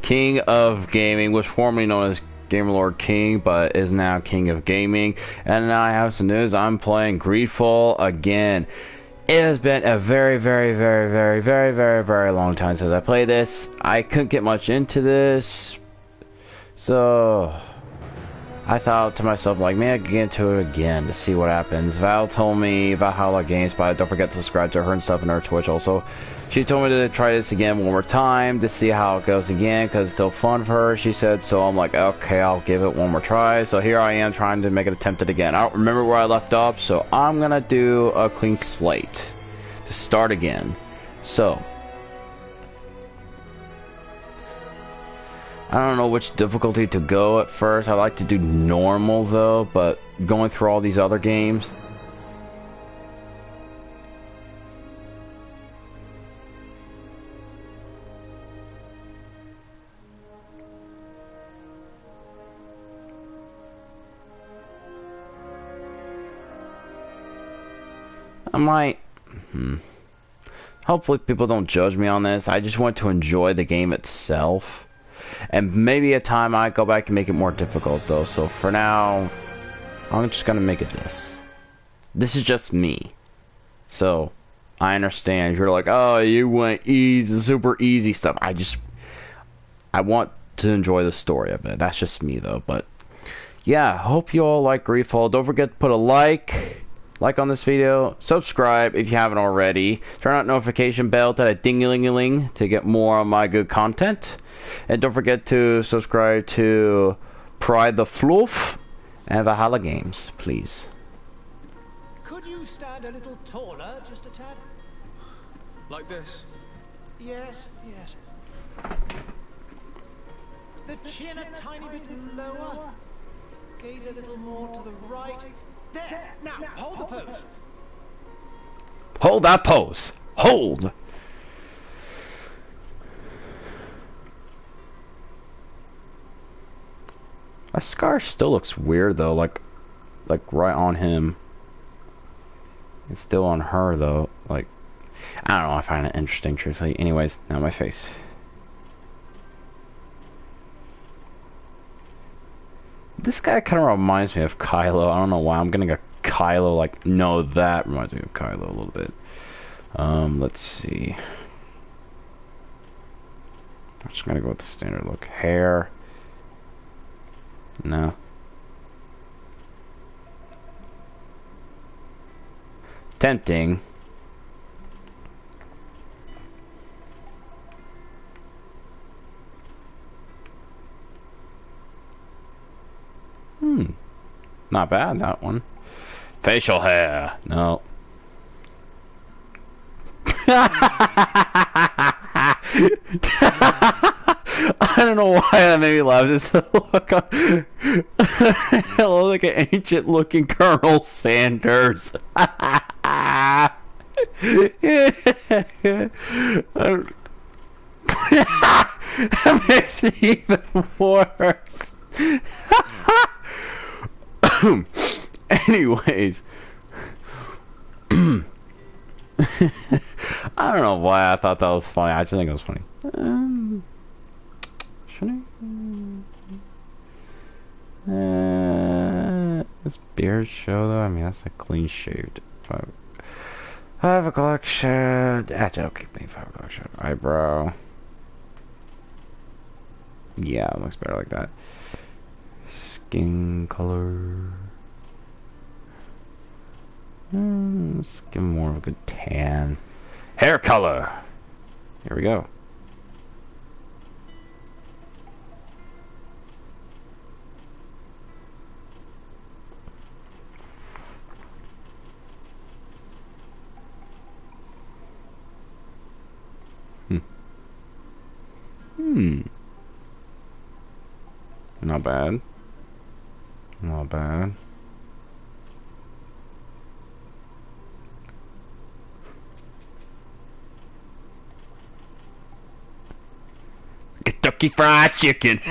King of Gaming, was formerly known as Gamerlord King, but is now King of Gaming. And now I have some news. I'm playing Greedfall again. It has been a very long time since I played this. I couldn't get much into this, so I thought to myself, like, maybe I could get into it again to see what happens. Val told me Valhalla Games, but don't forget to subscribe to her and stuff in her Twitch also. She told me to try this again one more time to see how it goes again, because it's still fun for her, she said. So I'm like, okay, I'll give it one more try. So here I am trying to make it attempt it again. I don't remember where I left off, so I'm gonna do a clean slate to start again. So I don't know which difficulty to go at first. I like to do normal though, but going through all these other games, I might hopefully people don't judge me on this. I just want to enjoy the game itself. And maybe a time I go back and make it more difficult though. So for now, I'm just gonna make it this. This is just me. So I understand if you're like, oh, you went easy, super easy stuff. I want to enjoy the story of it. That's just me though. But yeah, hope you all like Greedfall. Don't forget to put a like on this video, subscribe if you haven't already, turn on notification bell to that ding-a-ling-a-ling to get more of my good content, and don't forget to subscribe to Pride the Fluff and Valhalla Games, please. Could you stand a little taller, just a tad? Like this? Yes, yes. The chin a tiny bit lower. Gaze a little more to the right. There! Now, hold the pose! Hold that pose! Hold! That scar still looks weird though, like right on him. It's still on her though, like, I don't know, I find it interesting truthfully. Anyways, now my face. This guy kind of reminds me of Kylo. I don't know why. I'm gonna go Kylo. Like, no, that reminds me of Kylo a little bit. Let's see. I'm just gonna go with the standard look. Hair. No. Tempting. Not bad, that one. Facial hair. No. I don't know why that made me laugh. Just look on. I look like an ancient looking Colonel Sanders. That makes it even worse. Anyways, I don't know why I thought that was funny. I just think it was funny. Should I? This beard show though. I mean, that's like clean shaved. 5 o'clock shaved. That's okay. 5 o'clock shaved. Eyebrow. Yeah, it looks better like that. Skin color. Let's give him more of a good tan. Hair color. Here we go. Not bad. Not bad. Kentucky Fried Chicken.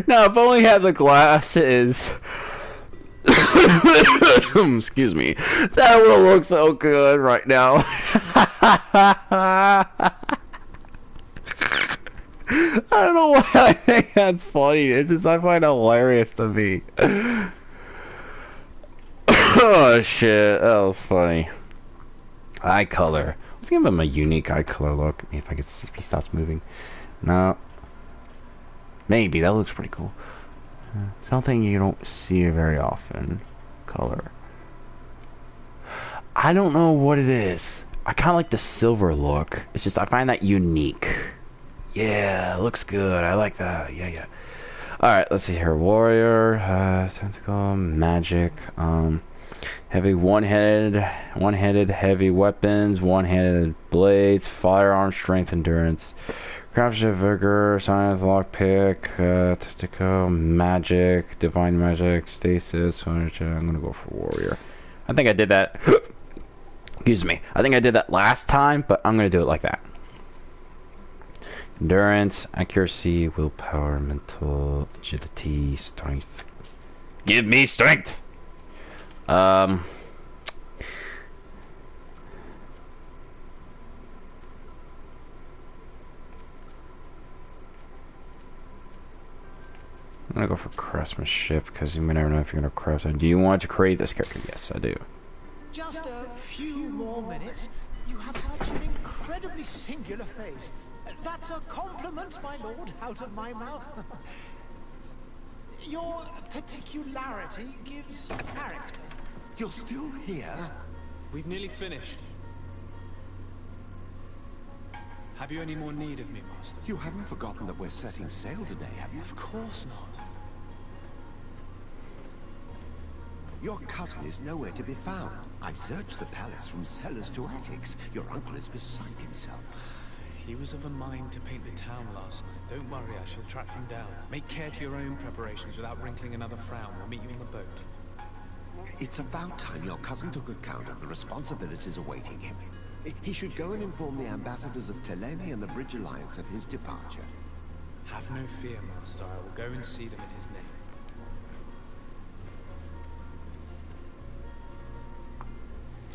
Now, if only had the glasses. Excuse me. That will look so good right now. I don't know why I think that's funny. It's just I find it hilarious to me. Oh shit, that was funny. Eye color. Let's give him a unique eye color look. If I could, if he stops moving. No. Maybe that looks pretty cool. Something you don't see very often. Color. I don't know what it is. I kind of like the silver look. It's just I find that unique. Yeah, looks good. I like that. Yeah, yeah. All right, let's see here. Warrior, tentacle, magic, heavy one-handed heavy weapons, one-handed blades, firearm strength, endurance, craftsmanship, vigor, science, lockpick, tactical, magic, divine magic, stasis. I'm gonna go for warrior. I think I did that. Excuse me. I think I did that last time, but I'm gonna do it like that. Endurance, accuracy, willpower, mental, agility, strength. Give me strength! I'm gonna go for craftsmanship because you may never know if you're gonna craft it. Do you want to create this character? Yes, I do. Just a few more minutes. You have such an incredibly singular face. That's a compliment, my lord, out of my mouth. Your particularity gives character. You're still here? We've nearly finished. Have you any more need of me, Master? You haven't forgotten that we're setting sail today, have you? Of course not. Your cousin is nowhere to be found. I've searched the palace from cellars to attics. Your uncle is beside himself. He was of a mind to paint the town last night. Don't worry, I shall track him down. Make care to your own preparations without wrinkling another frown. We'll meet you on the boat. It's about time your cousin took account of the responsibilities awaiting him. He should go and inform the ambassadors of Teleme and the Bridge Alliance of his departure. Have no fear, Master. I will go and see them in his name.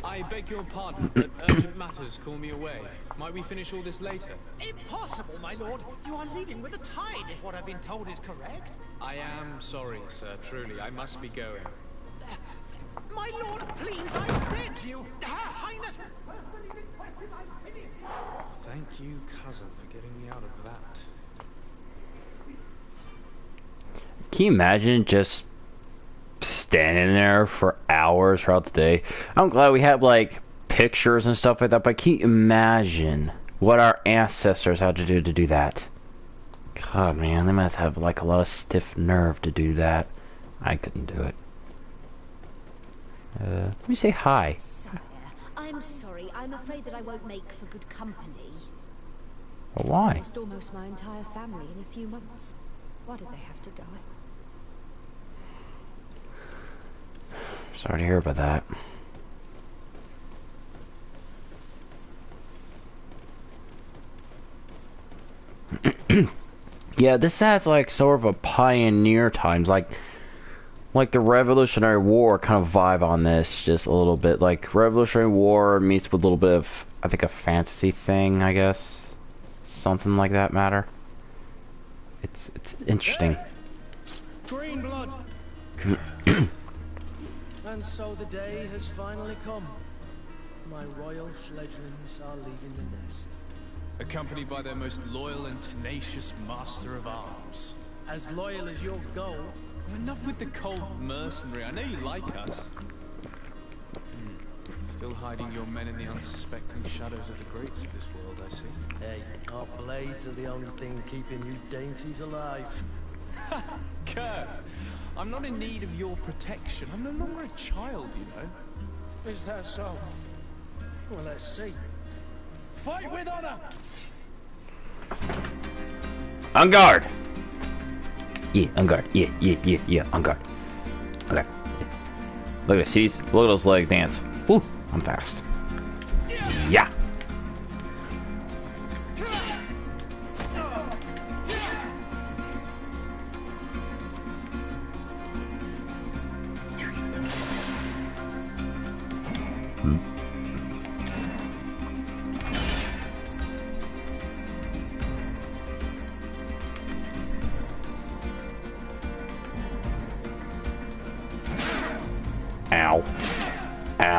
I beg your pardon, but urgent matters call me away. Might we finish all this later? Impossible, my lord. You are leaving with the tide, if what I've been told is correct. I am sorry, sir. Truly, I must be going. My lord, please, I beg you. Her Highness has personally requested I finish. Thank you, cousin, for getting me out of that. Can you imagine just standing there for hours throughout the day? I'm glad we have like pictures and stuff like that, but can you imagine what our ancestors had to do that? God, man, they must have like a lot of stiff nerve to do that. I couldn't do it. Let me say hi. Sire, I'm sorry. I'm afraid that I won't make for good company. Well, why? I lost almost my entire family in a few months. Why did they have to die? Sorry to hear about that. Yeah, this has like sort of a pioneer times, like the Revolutionary War kind of vibe on this, just a little bit. Like Revolutionary War meets with a little bit of, I think, a fantasy thing, I guess. Something like that matter. It's interesting. Green blood. And so the day has finally come. My royal fledglings are leaving the nest. Accompanied by their most loyal and tenacious master of arms. As loyal as your goal. Enough with the cold mercenary. I know you like us. Still hiding your men in the unsuspecting shadows of the greats of this world, I see. Hey, our blades are the only thing keeping you dainties alive. Kurt, I'm not in need of your protection. I'm no longer a child, you know. Is that so? Well, let's see. Fight with honor! On guard! Yeah, on guard. Yeah, on guard. Okay. Look at this. Look at those legs dance. Ooh, I'm fast. Yeah.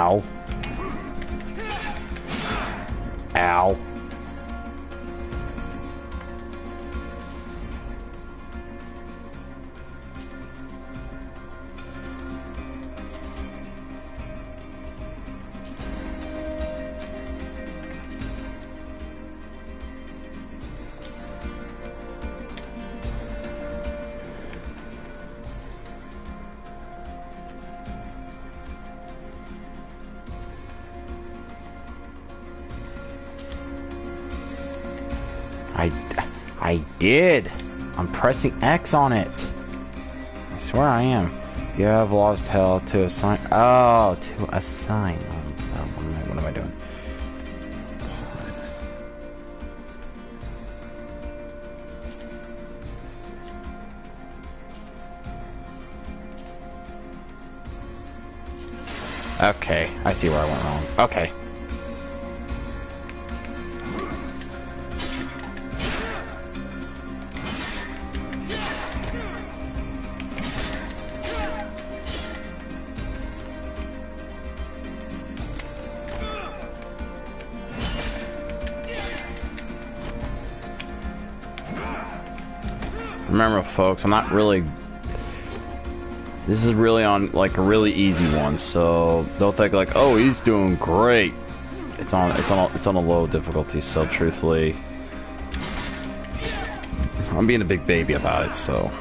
Ow. Ow. I did. I'm pressing X on it. I swear I am. You have lost health to assign. Oh, to assign. What am I doing? Okay, I see where I went wrong. Okay. Remember, folks, I'm not really. This is really on like a really easy one, so don't think like, oh, he's doing great. It's on a low difficulty. So truthfully, I'm being a big baby about it. So.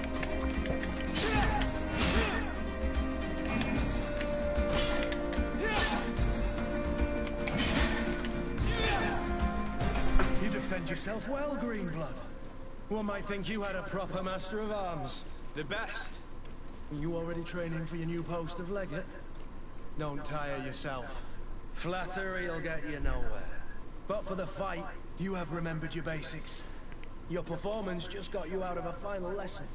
You defend yourself well, Greenblood. One might think you had a proper master of arms. The best. You already training for your new post of legate? Don't tire yourself. Flattery'll get you nowhere. But for the fight, you have remembered your basics. Your performance just got you out of a final lesson.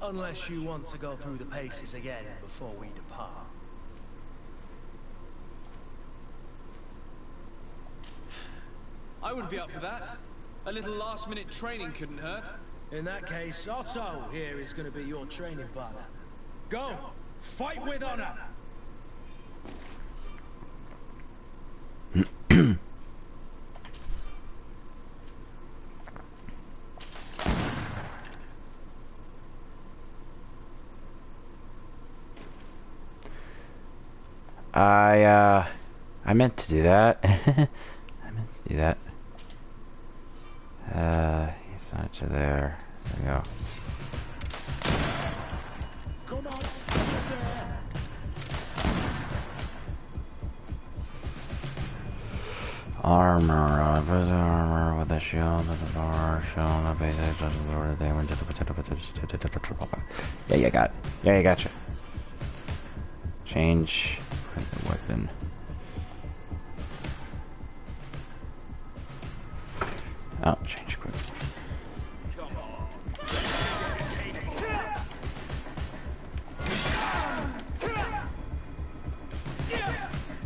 Unless you want to go through the paces again before we depart. I would be up for that. A little last-minute training couldn't hurt. In that case, Otto here is going to be your training partner. Go! Fight with honor! I meant to do that. I meant to do that. He's not to there. There we go. Come on! Armor, visitor armor with a shield at the bar, shown a basic just lower they went to the potato. Yeah, you got it. Yeah, you gotcha. Change the weapon. Oh, change quick.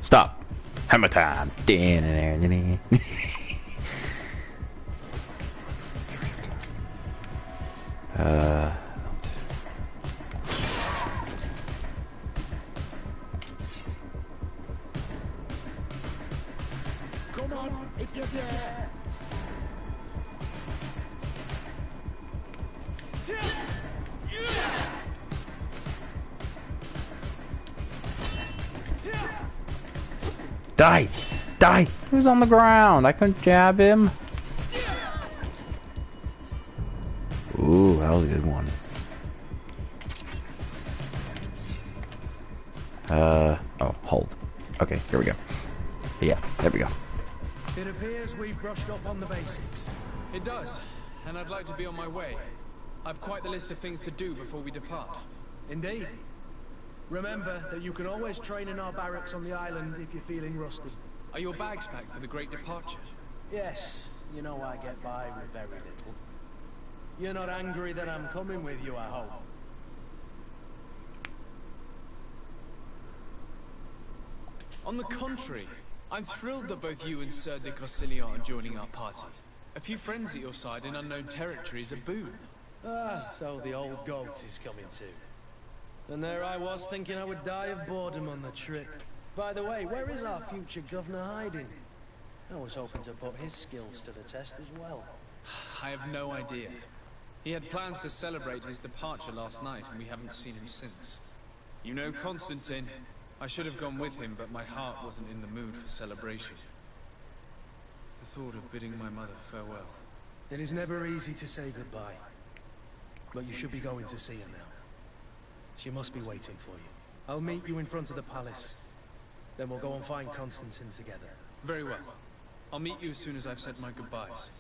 Stop. Hammer time. Come on, if you're there! Die! Die! He was on the ground. I couldn't jab him. Ooh, that was a good one. Oh, hold. Okay, here we go. Yeah, there we go. It appears we've brushed up on the basics. It does, and I'd like to be on my way. I've quite the list of things to do before we depart. Indeed. Remember that you can always train in our barracks on the island if you're feeling rusty. Are your bags packed for the great departure? Yes, you know I get by with very little. You're not angry that I'm coming with you, I hope. On the contrary, I'm thrilled that both you and Sir de Grossillon are joining our party. A few friends at your side in unknown territory is a boon. Ah, so the old goat is coming too. And there I was thinking I would die of boredom on the trip. By the way, where is our future governor hiding? I was hoping to put his skills to the test as well. I have no idea. He had plans to celebrate his departure last night, and we haven't seen him since. You know Constantine. I should have gone with him, but my heart wasn't in the mood for celebration. The thought of bidding my mother farewell. It is never easy to say goodbye. But you should be going to see her now. She must be waiting for you. I'll meet you in front of the palace. Then we'll go and find Constantine together. Very well. I'll meet you as soon as I've said my goodbyes.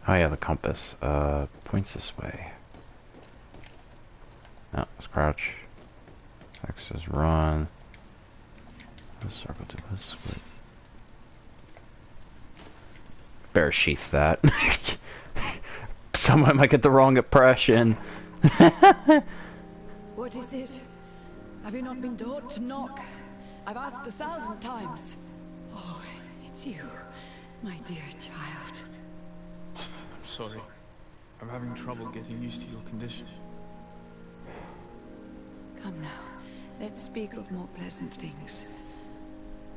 Oh yeah, the compass. Points this way. No, let's crouch. X is run. Let's circle to a split. Better sheath that. Someone might get the wrong impression. What is this? Have you not been taught to knock? I've asked 1,000 times. Oh, it's you, my dear child. I'm sorry. I'm having trouble getting used to your condition. Come now, let's speak of more pleasant things.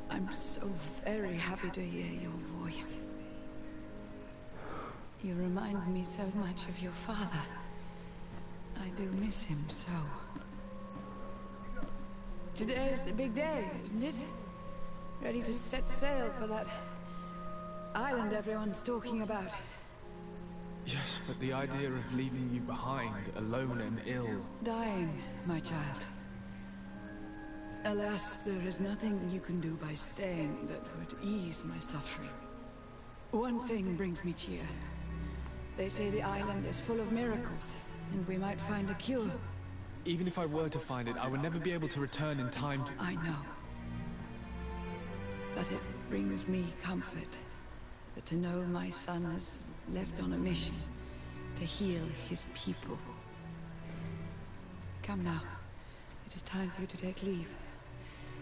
I'm so very happy to hear your voice. You remind me so much of your father. I do miss him so. Today is the big day, isn't it? Ready to set sail for that island everyone's talking about. Yes, but the idea of leaving you behind, alone and ill... Dying, my child. Alas, there is nothing you can do by staying that would ease my suffering. One thing brings me cheer. They say the island is full of miracles, and we might find a cure. Even if I were to find it, I would never be able to return in time to... I know. But it brings me comfort that to know my son is left on a mission to heal his people. Come now. It is time for you to take leave.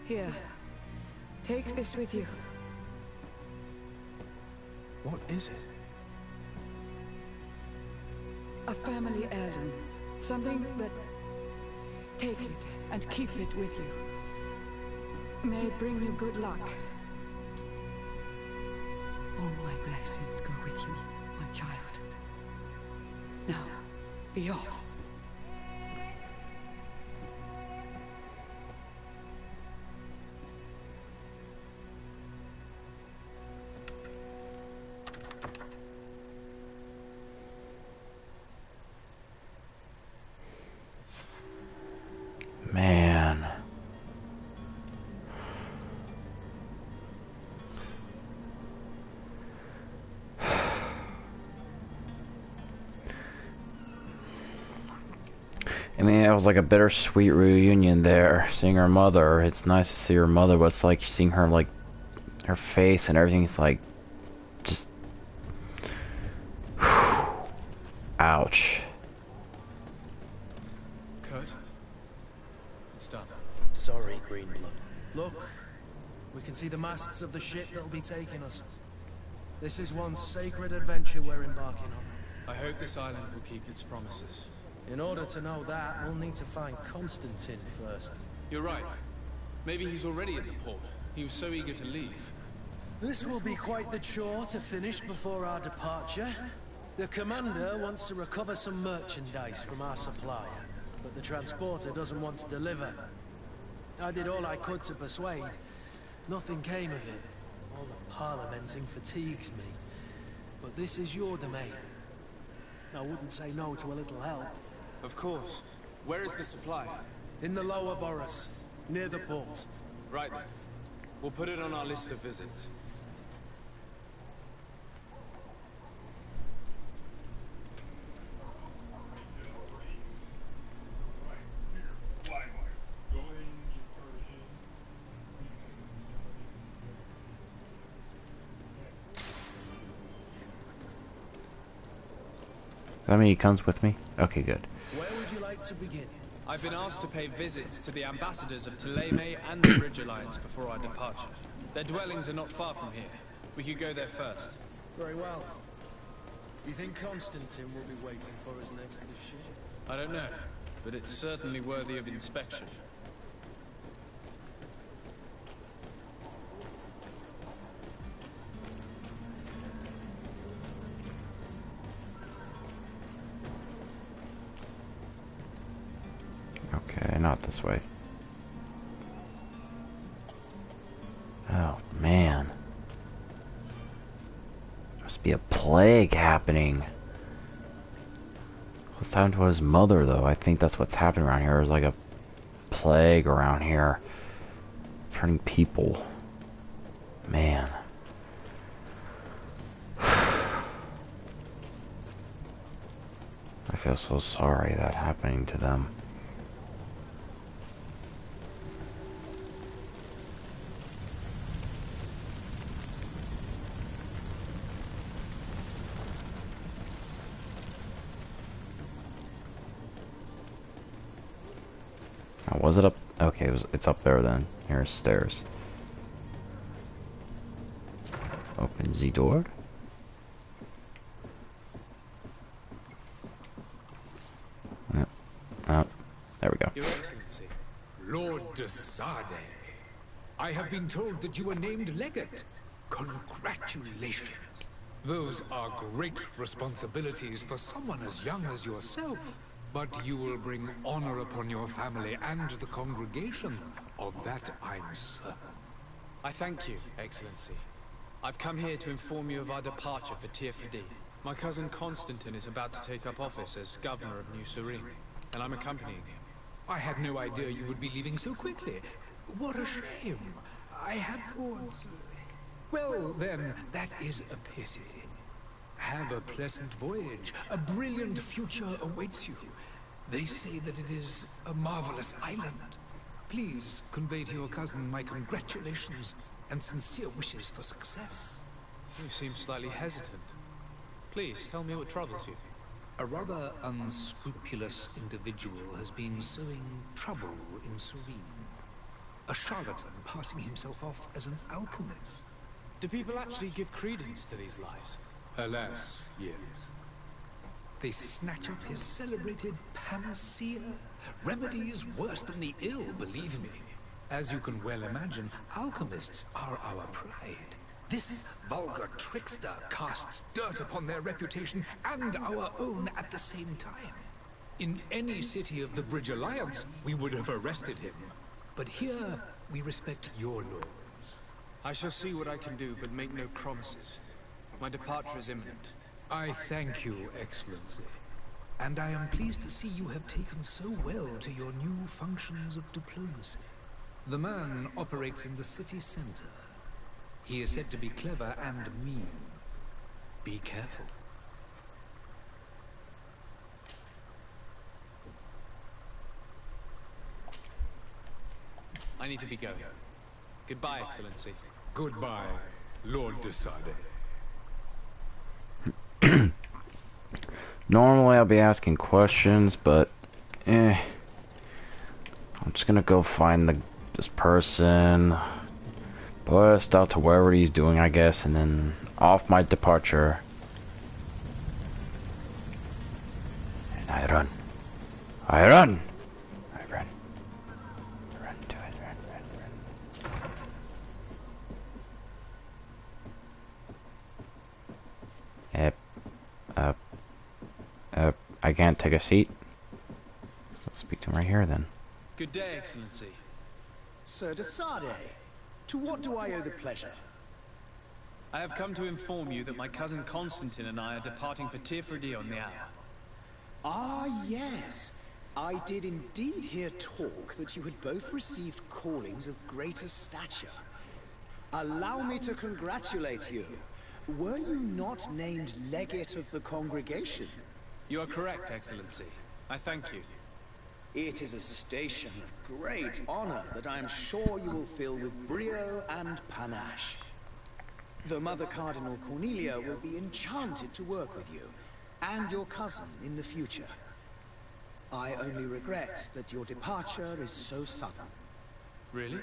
Here. Take this with you. What is it? A family heirloom. Something that... Take it and keep it with you. May it bring you good luck. All my blessings go with you, my child. Now, be off. Man. I mean, it was like a bittersweet reunion there, seeing her mother. It's nice to see her mother, but it's like seeing her, like, her face and everything's like, just... Ouch. Kurt? It's done. Sorry, Greenblood. Look, we can see the masts of the ship that'll be taking us. This is one sacred adventure we're embarking on. I hope this island will keep its promises. In order to know that, we'll need to find Constantine first. You're right. Maybe he's already at the port. He was so eager to leave. This will be quite the chore to finish before our departure. The commander wants to recover some merchandise from our supplier, but the transporter doesn't want to deliver. I did all I could to persuade. Nothing came of it. All the parliamenting fatigues me. But this is your domain. I wouldn't say no to a little help. Of course. Where is the supply? In the lower boroughs, near the port. Right then. We'll put it on our list of visits. Does that mean he comes with me? Okay, good. Where would you like to begin? I've been asked to pay visits to the ambassadors of Thélème and the Bridge Alliance before our departure. Their dwellings are not far from here. We could go there first. Very well. You think Constantine will be waiting for us next this year? I don't know, but it's certainly worthy of inspection. Okay, not this way. Oh, man. Must be a plague happening. What's happened to his mother, though? I think that's what's happening around here. There's like a plague around here. Turning people. Man. I feel so sorry that happening to them. Was it up? Okay, it's up there then. Here's stairs. Open the door. There we go. Your Excellency. Lord de Sade, I have been told that you were named legate. Congratulations. Those are great responsibilities for someone as young as yourself. But you will bring honor upon your family and the congregation. Of that I'm certain. I thank you, Excellency. I've come here to inform you of our departure for Tirfadi. My cousin Constantine is about to take up office as governor of New Serene, and I'm accompanying him. I had no idea you would be leaving so quickly. What a shame. I had thought... Well, then, that is a pity. Have a pleasant voyage. A brilliant future awaits you. They say that it is a marvelous island. Please convey to your cousin my congratulations and sincere wishes for success. You seem slightly hesitant. Please, tell me what troubles you. A rather unscrupulous individual has been sowing trouble in Serene. A charlatan passing himself off as an alchemist. Do people actually give credence to these lies? Alas, yes. They snatch up his celebrated panacea. Remedies worse than the ill, believe me. As you can well imagine, alchemists are our pride. This vulgar trickster casts dirt upon their reputation and our own at the same time. In any city of the Bridge Alliance, we would have arrested him. But here, we respect your laws. I shall see what I can do, but make no promises. My departure is imminent. I thank you, Excellency. And I am pleased to see you have taken so well to your new functions of diplomacy. The man operates in the city center. He is said to be clever and mean. Be careful. I need to be going. Goodbye, Excellency. Goodbye, Lord de Sade. Normally I'll be asking questions, but I'm just gonna go find this person, bust out to wherever he's doing, I guess, and then off my departure. And I run. I run! I run. Run to it, run. I can't take a seat. So I'll speak to him right here then. Good day, Excellency. Sir de Sade, to what do I owe the pleasure? I have come to inform you that my cousin Constantine and I are departing for Tirfadi on the hour. Ah, yes. I did indeed hear talk that you had both received callings of greater stature. Allow me to congratulate you. Were you not named legate of the congregation? You are correct, Excellency. I thank you. It is a station of great honor that I am sure you will fill with brio and panache. The Mother Cardinal Cornelia will be enchanted to work with you, and your cousin in the future. I only regret that your departure is so sudden. Really?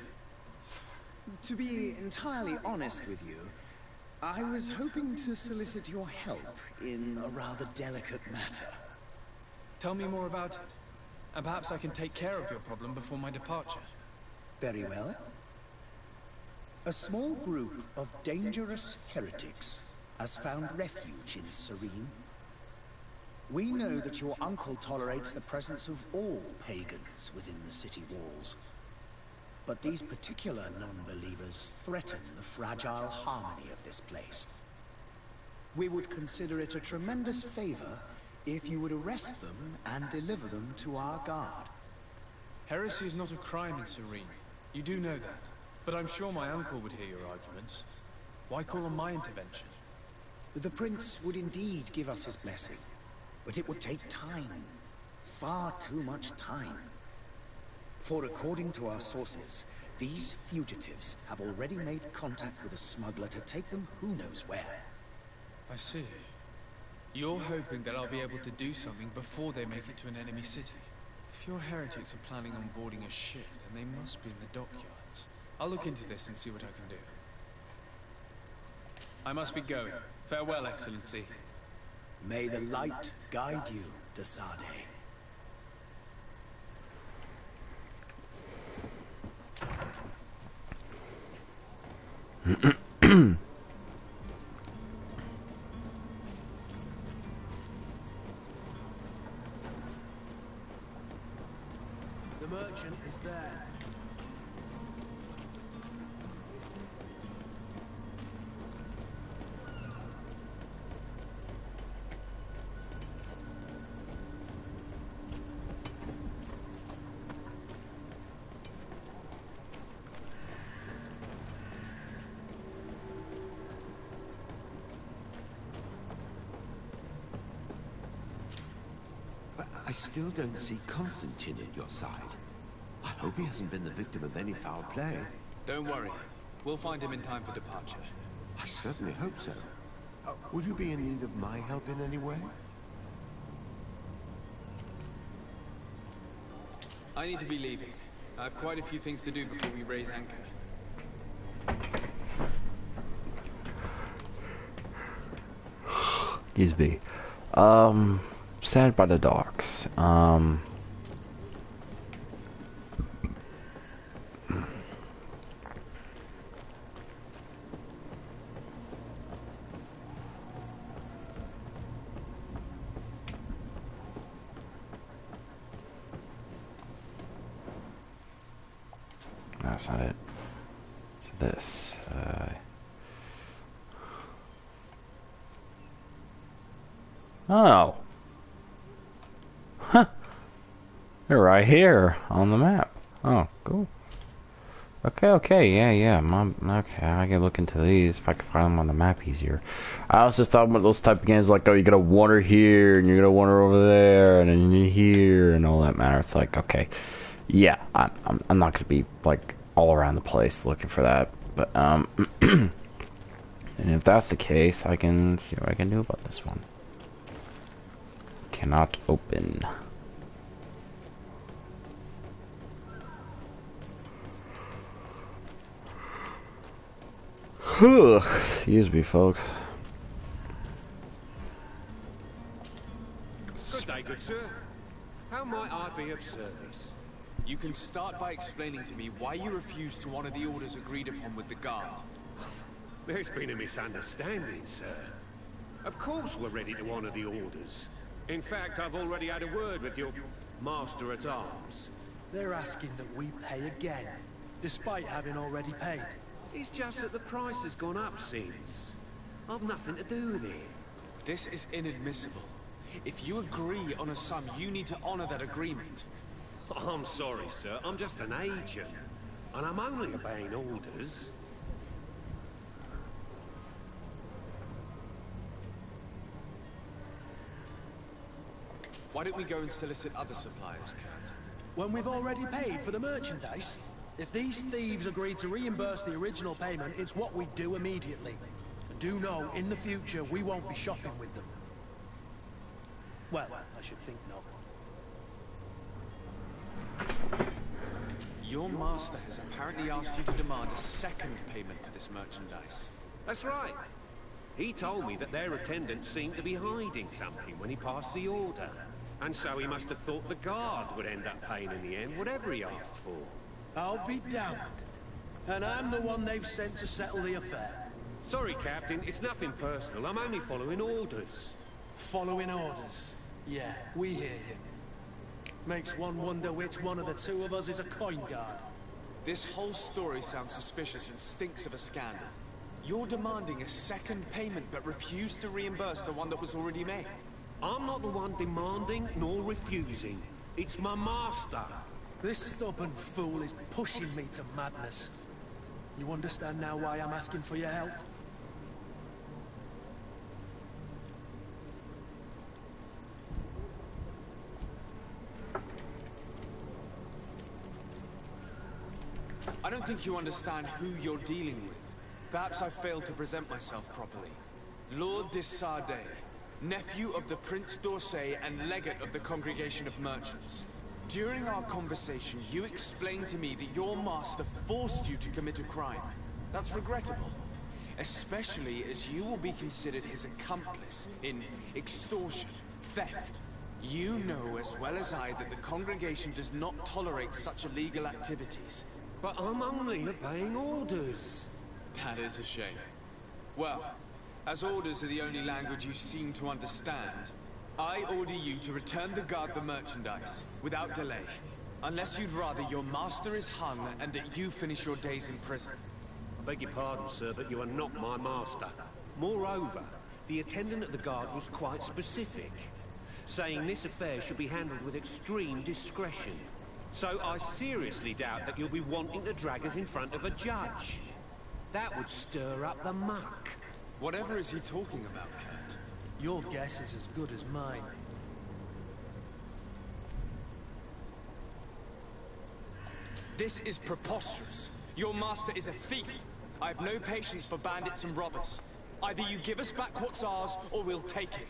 To be entirely honest with you, I was hoping to solicit your help in a rather delicate matter. Tell me more about it, and perhaps I can take care of your problem before my departure. Very well. A small group of dangerous heretics has found refuge in Serene. We know that your uncle tolerates the presence of all pagans within the city walls. But these particular non-believers threaten the fragile harmony of this place. We would consider it a tremendous favor if you would arrest them and deliver them to our guard. Heresy is not a crime in Serene. You do know that. But I'm sure my uncle would hear your arguments. Why call on my intervention? The prince would indeed give us his blessing, but it would take time. Far too much time. For according to our sources, these fugitives have already made contact with a smuggler to take them who knows where. I see. You're hoping that I'll be able to do something before they make it to an enemy city. If your heretics are planning on boarding a ship, then they must be in the dockyards. I'll look into this and see what I can do. I must be going. Farewell, Excellency. May the light guide you, Desade. The merchant is there. I still don't see Constantine at your side. I hope he hasn't been the victim of any foul play. Don't worry. We'll find him in time for departure. I certainly hope so. Would you be in need of my help in any way? I need to be leaving. I have quite a few things to do before we raise anchor. Excuse me. Sad by the docks. That's not it. So this, oh. Huh. They're right here on the map. Oh, cool. Okay, yeah. Okay, I can look into these if I can find them on the map easier. I also just thought one of those type of games like, oh, you gotta wander here, and you're gonna wander over there, and then here, and all that matter. It's like, okay, yeah, I'm not gonna be like all around the place looking for that, but and if that's the case, I can see what I can do about this one. Cannot open. Excuse me, folks. Good day, good sir. How might I be of service? You can start by explaining to me why you refused to honor the orders agreed upon with the guard. There's been a misunderstanding, sir. Of course we're ready to honor the orders. In fact, I've already had a word with your master-at-arms. They're asking that we pay again, despite having already paid. It's just that the price has gone up since. I've nothing to do with it. This is inadmissible. If you agree on a sum, you need to honor that agreement. I'm sorry, sir. I'm just an agent. And I'm only obeying orders. Why don't we go and solicit other suppliers, Kurt? When we've already paid for the merchandise? If these thieves agree to reimburse the original payment, it's what we do immediately. And do know, in the future, we won't be shopping with them. Well, I should think not. Your master has apparently asked you to demand a second payment for this merchandise. That's right. He told me that their attendant seemed to be hiding something when he passed the order. And so he must have thought the guard would end up paying in the end whatever he asked for. I'll be damned. And I'm the one they've sent to settle the affair. Sorry, Captain, it's nothing personal. I'm only following orders. Following orders? Yeah, we hear you. Makes one wonder which one of the two of us is a coin guard. This whole story sounds suspicious and stinks of a scandal. You're demanding a second payment but refuse to reimburse the one that was already made. I'm not the one demanding nor refusing. It's my master. This stubborn fool is pushing me to madness. You understand now why I'm asking for your help? I don't think you understand who you're dealing with. Perhaps I failed to present myself properly. Lord de Sardet, nephew of the Prince d'Orsay and legate of the Congregation of Merchants. During our conversation, you explained to me that your master forced you to commit a crime. That's regrettable. Especially as you will be considered his accomplice in extortion, theft. You know as well as I that the Congregation does not tolerate such illegal activities. But I'm only obeying orders. That is a shame. Well, as orders are the only language you seem to understand, I order you to return the guard the merchandise, without delay. Unless you'd rather your master is hung and that you finish your days in prison. I beg your pardon, sir, but you are not my master. Moreover, the attendant at the guard was quite specific, saying this affair should be handled with extreme discretion. So I seriously doubt that you'll be wanting to drag us in front of a judge. That would stir up the muck. Whatever is he talking about, Kurt? Your guess is as good as mine. This is preposterous. Your master is a thief. I have no patience for bandits and robbers. Either you give us back what's ours, or we'll take it.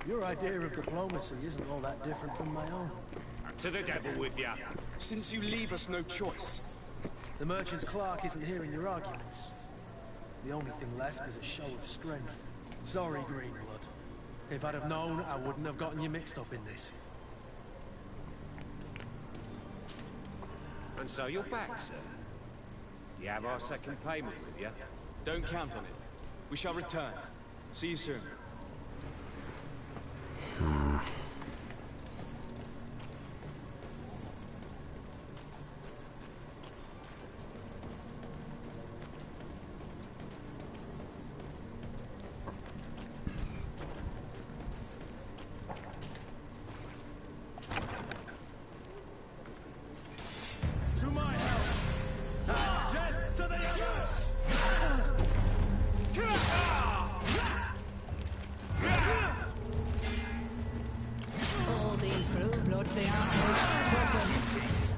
Your idea of diplomacy isn't all that different from my own. To the devil with ya. Since you leave us no choice. The merchant's clerk isn't hearing your arguments. The only thing left is a show of strength. Sorry, Greenblood. If I'd have known, I wouldn't have gotten you mixed up in this. And so you're back, sir. Do you have our second payment with you? Don't count on it. We shall return. See you soon. To my help! And death to the others! All these blue blood, they aren't tuppence.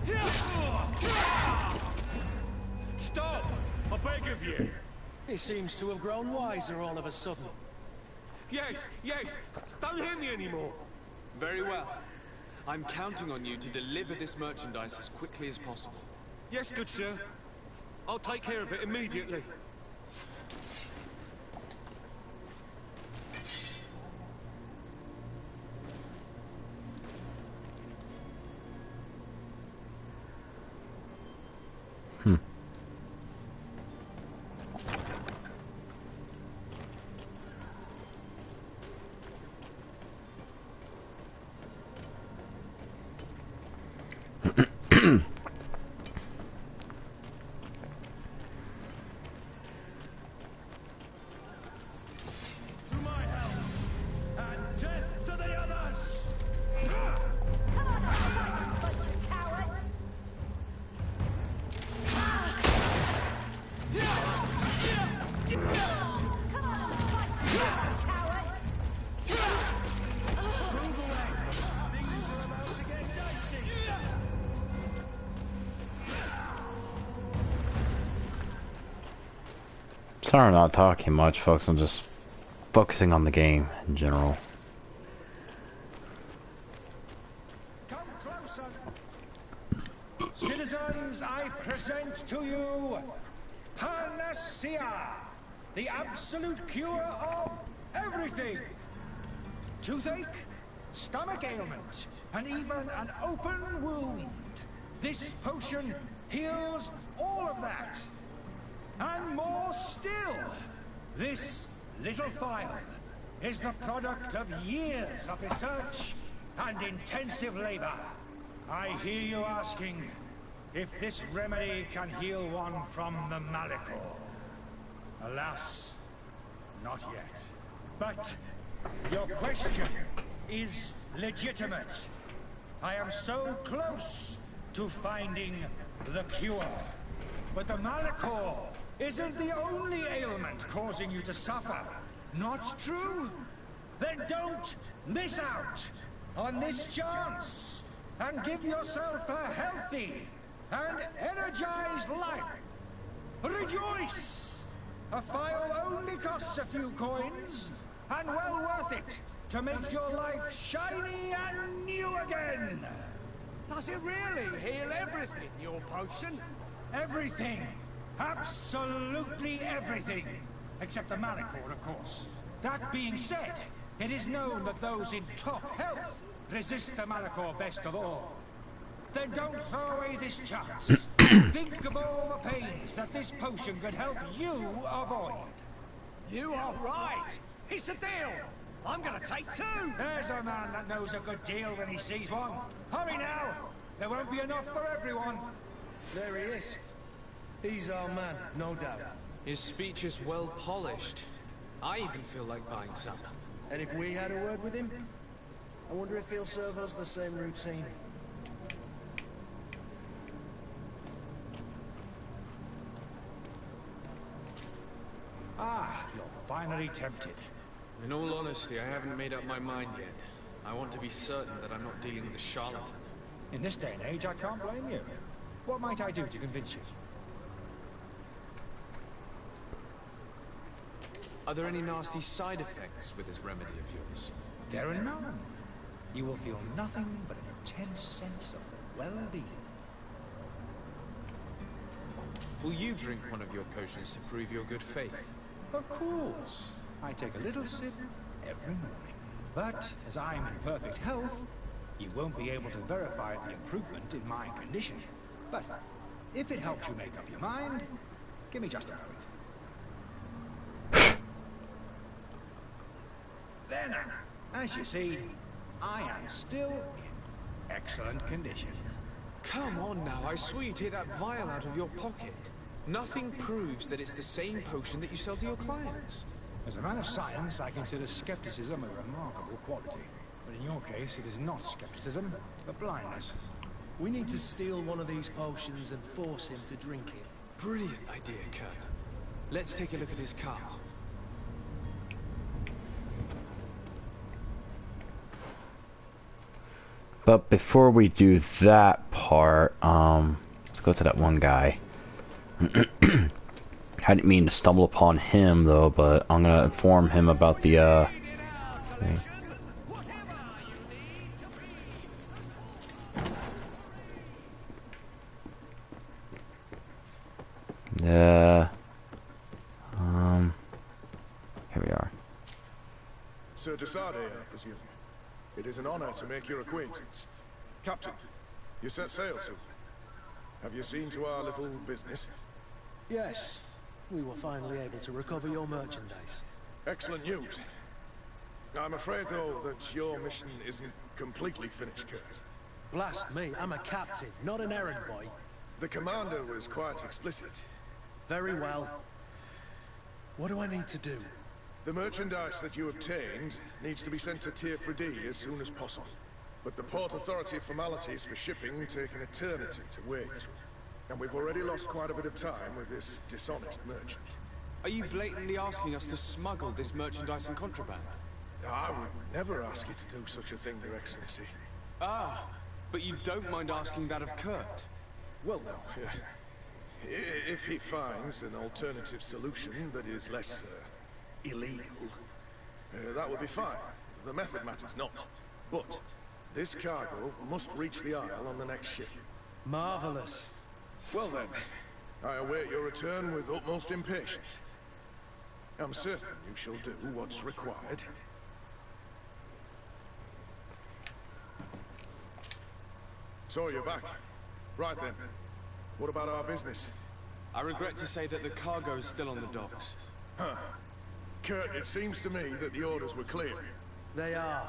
Stop! I beg of you! He seems to have grown wiser all of a sudden. Yes, yes! Don't hit me anymore! Very well. I'm counting on you to deliver this merchandise as quickly as possible. Yes, good sir. I'll take care of it immediately. To my help! And death to the others! Come on, you bunch of cowards! Come on, fight, you bunch of cowards! Move away! Things are about to get dicey! Sorry I'm not talking much, folks. I'm just focusing on the game in general. Come closer. Citizens, I present to you Panacea, the absolute cure of everything. Toothache, stomach ailment, and even an open wound. This potion heals all of that. And more still. This little phial is the product of years of research and intensive labor. I hear you asking if this remedy can heal one from the Malachor. Alas, not yet. But your question is legitimate. I am so close to finding the cure. But the Malachor isn't the only ailment causing you to suffer. Not true? Then don't miss out on this chance and give yourself a healthy and energized life. Rejoice! A phial only costs a few coins, and well worth it to make your life shiny and new again. Does it really heal everything, your potion? Everything. Absolutely everything. Except the Malachor, of course. That being said, it is known that those in top health resist the Malachor best of all. Then don't throw away this chance. Think of all the pains that this potion could help you avoid. You are right. It's a deal. I'm gonna take two. There's a man that knows a good deal when he sees one. Hurry now. There won't be enough for everyone. There he is. He's our man, no doubt. His speech is well polished. I even feel like buying some. And if we had a word with him, I wonder if he'll serve us the same routine. Ah, you're finally tempted. In all honesty, I haven't made up my mind yet. I want to be certain that I'm not dealing with a charlatan. In this day and age, I can't blame you. What might I do to convince you? Are there any nasty side effects with this remedy of yours? There are none. You will feel nothing but an intense sense of well-being. Will you drink one of your potions to prove your good faith? Of course. I take a little sip every morning. But as I'm in perfect health, you won't be able to verify the improvement in my condition. But if it helps you make up your mind, give me just a moment. There now. As you see, I am still in excellent condition. Come on now, I swear you take that vial out of your pocket. Nothing proves that it's the same potion that you sell to your clients. As a man of science, I consider skepticism a remarkable quality. But in your case, it is not skepticism, but blindness. We need to steal one of these potions and force him to drink it. Brilliant idea, Kurt. Let's take a look at his cart. But before we do that part, let's go to that one guy. I didn't mean to stumble upon him though, but I'm gonna inform him about the thing. Here we are. Sir Desade, I presume. It is an honor to make your acquaintance. Captain, you set sail soon. Have you seen to our little business? Yes. We were finally able to recover your merchandise. Excellent news. I'm afraid, though, that your mission isn't completely finished, Kurt. Blast me, I'm a captain, not an errand boy. The commander was quite explicit. Very well. What do I need to do? The merchandise that you obtained needs to be sent to Tier 3D as soon as possible. But the Port Authority formalities for shipping take an eternity to wade through. And we've already lost quite a bit of time with this dishonest merchant. Are you blatantly asking us to smuggle this merchandise and contraband? I would never ask you to do such a thing, Your Excellency. Ah, but you don't mind asking that of Kurt? Well, no. If he finds an alternative solution that is less illegal, that would be fine. The method matters not. But this cargo must reach the Isle on the next ship. Marvelous. Well then, I await your return with utmost impatience. I'm certain you shall do what's required. So you're back. Right then. What about our business? I regret to say that the cargo is still on the docks. Huh. Kurt, it seems to me that the orders were clear. They are.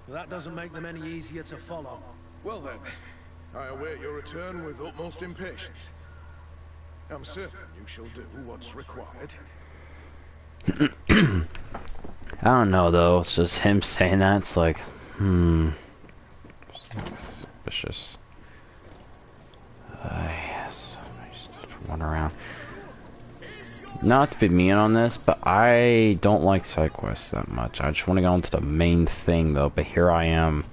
But that doesn't make them any easier to follow. Well then, I await your return with utmost impatience. I'm certain you shall do what's required. I don't know though, it's just him saying that, it's like, suspicious. Yes, I just run around. Not to be mean on this, but I don't like side quests that much. I just want to go into the main thing though, but here I am,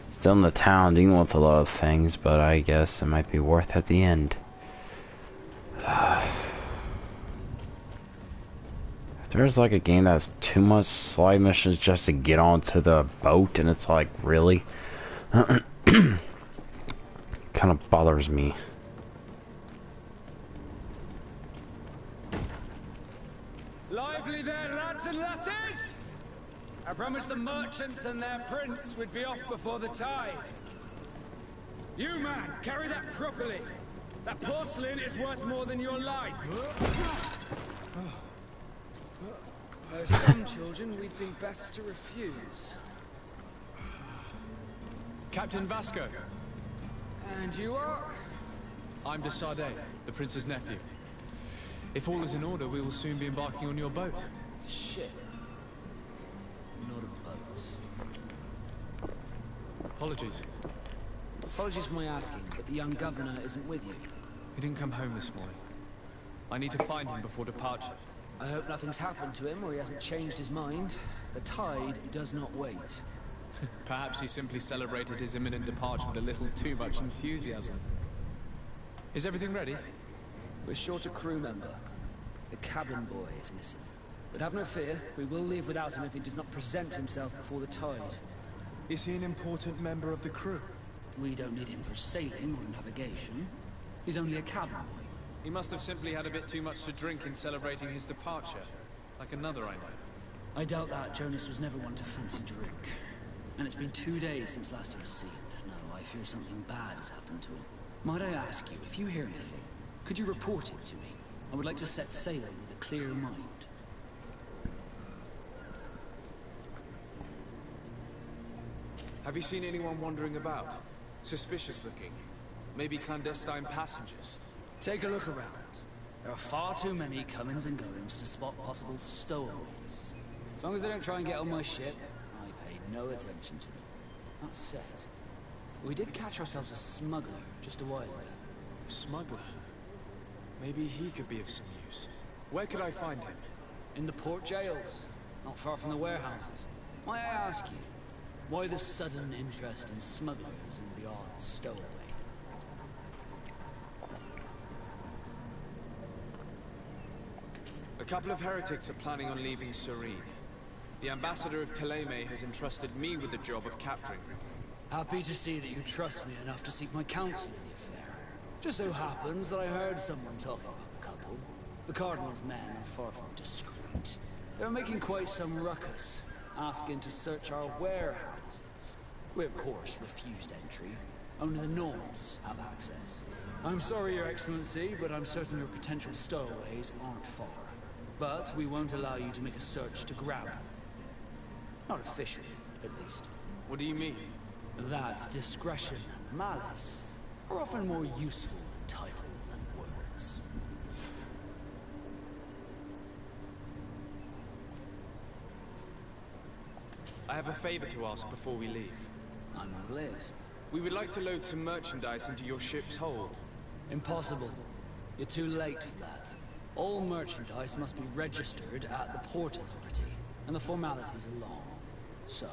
still in the town dealing with a lot of things, but I guess it might be worth at the end. If there's like a game that's too much side missions just to get onto the boat, and it's like, really? Kind of bothers me. Lively there, lads and lasses! I promised the merchants and their prince would be off before the tide. You, man, carry that properly. That porcelain is worth more than your life. There are some children we'd be best to refuse. Captain Vasco. And you are? I'm de Sardet, the prince's nephew. If all is in order, we will soon be embarking on your boat. It's a ship. Not a boat. Apologies. Apologies for my asking, but the young governor isn't with you. He didn't come home this morning. I need to find him before departure. I hope nothing's happened to him or he hasn't changed his mind. The tide does not wait. Perhaps he simply celebrated his imminent departure with a little too much enthusiasm. Is everything ready? We're short a crew member. The cabin boy is missing. But have no fear, we will leave without him if he does not present himself before the tide. Is he an important member of the crew? We don't need him for sailing or navigation. He's only a cabin boy. He must have simply had a bit too much to drink in celebrating his departure. Like another I know. I doubt that. Jonas was never one to fancy drink. And it's been 2 days since last he was seen. No, I fear something bad has happened to him. Might I ask you, if you hear anything, could you report it to me? I would like to set sail with a clear mind. Have you seen anyone wandering about? Suspicious looking. Maybe clandestine passengers? Take a look around. There are far too many comings and goings to spot possible stowaways. As long as they don't try and get on my ship, I pay no attention to them. That said, we did catch ourselves a smuggler just a while ago. A smuggler? Maybe he could be of some use. Where could I find him? In the port jails, not far from the warehouses. May I ask you, why the sudden interest in smugglers and the odd stowaway? A couple of heretics are planning on leaving Serene. The ambassador of Thélème has entrusted me with the job of capturing them. Happy to see that you trust me enough to seek my counsel in the affair. Just so happens that I heard someone talking about the couple. The Cardinal's men are far from discreet. They're making quite some ruckus, asking to search our warehouses. We of course refused entry. Only the Norns have access. I'm sorry, Your Excellency, but I'm certain your potential stowaways aren't far. But we won't allow you to make a search to grab them. Not officially, at least. What do you mean? That discretion and malice are often more useful than titles and words. I have a favor to ask before we leave. I'm all ears. We would like to load some merchandise into your ship's hold. Impossible. You're too late for that. All merchandise must be registered at the Port Authority, and the formalities are long. So,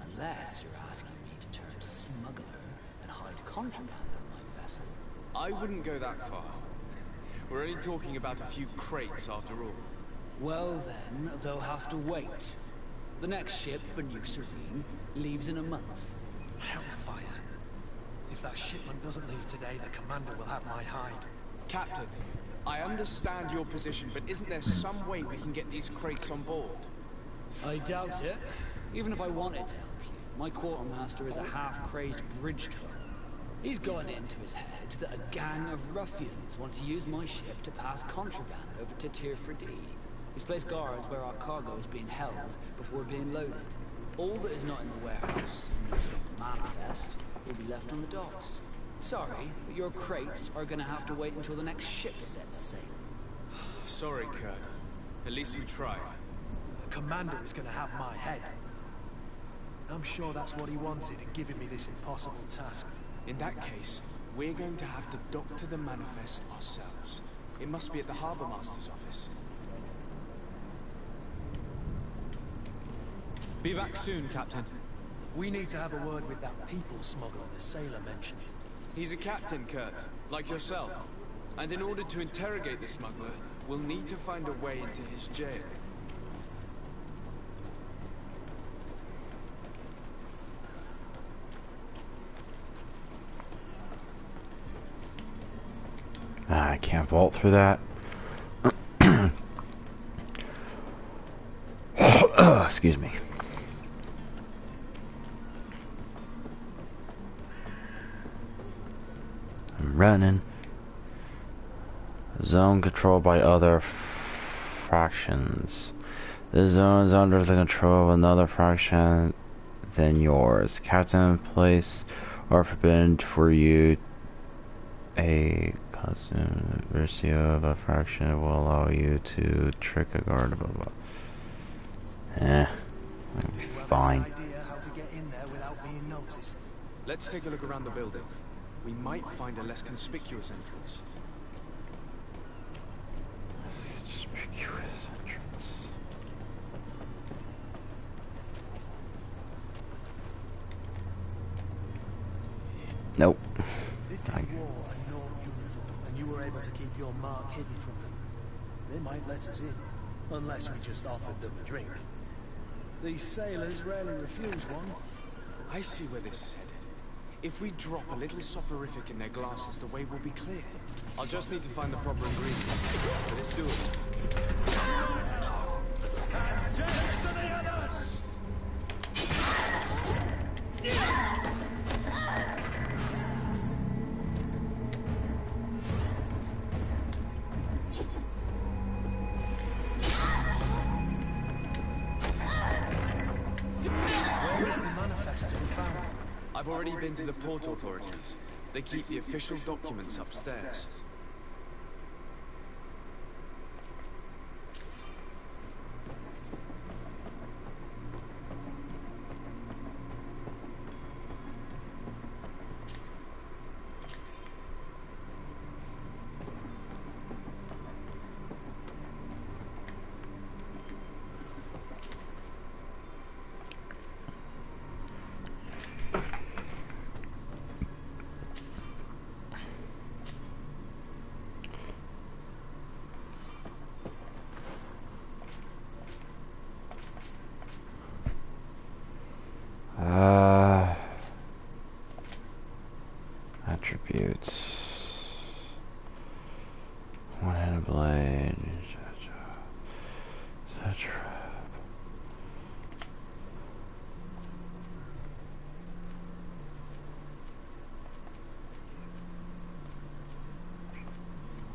unless you're asking me to turn smuggler and hide contraband on my vessel. I wouldn't go that far. We're only talking about a few crates after all. Well then, they'll have to wait. The next ship for New Serene leaves in a month. Hellfire. If that shipment doesn't leave today, the commander will have my hide. Captain, I understand your position, but isn't there some way we can get these crates on board? I doubt it. Even if I wanted to help you, my quartermaster is a half-crazed bridge troll. He's gotten it into his head that a gang of ruffians want to use my ship to pass contraband over to Tier 4D. He's placed guards where our cargo is being held before being loaded. All that is not in the warehouse, and noted on the manifest, will be left on the docks. Sorry, but your crates are gonna have to wait until the next ship sets sail. Sorry, Kurt. At least we tried. The commander is gonna have my head. I'm sure that's what he wanted in giving me this impossible task. In that case, we're going to have to doctor the manifest ourselves. It must be at the Harbour Master's office. Be back soon, Captain. We need to have a word with that people smuggler the sailor mentioned. He's a captain, Kurt, like yourself. And in order to interrogate the smuggler, we'll need to find a way into his jail. I can't vault through that. Excuse me. I'm running. Zone controlled by other fractions. This zone is under the control of another fraction than yours. Captain, place or forbidden for you. A constant ratio of a fraction will allow you to trick a guard. Blah, blah. It'll be fine. Let's take a look around the building. We might find a less conspicuous entrance. Conspicuous entrance. Nope. If you wore a Nord uniform and you were able to keep your mark hidden from them, they might let us in, unless we just offered them a drink. These sailors rarely refuse one. I see where this is headed. If we drop a little soporific in their glasses, the way will be clear. I'll just need to find the proper ingredients. But let's do it. And to the others! Where is the manifest to be found? I've already been to the port authorities. They keep the official documents upstairs. Attributes. One-handed blade. Etc.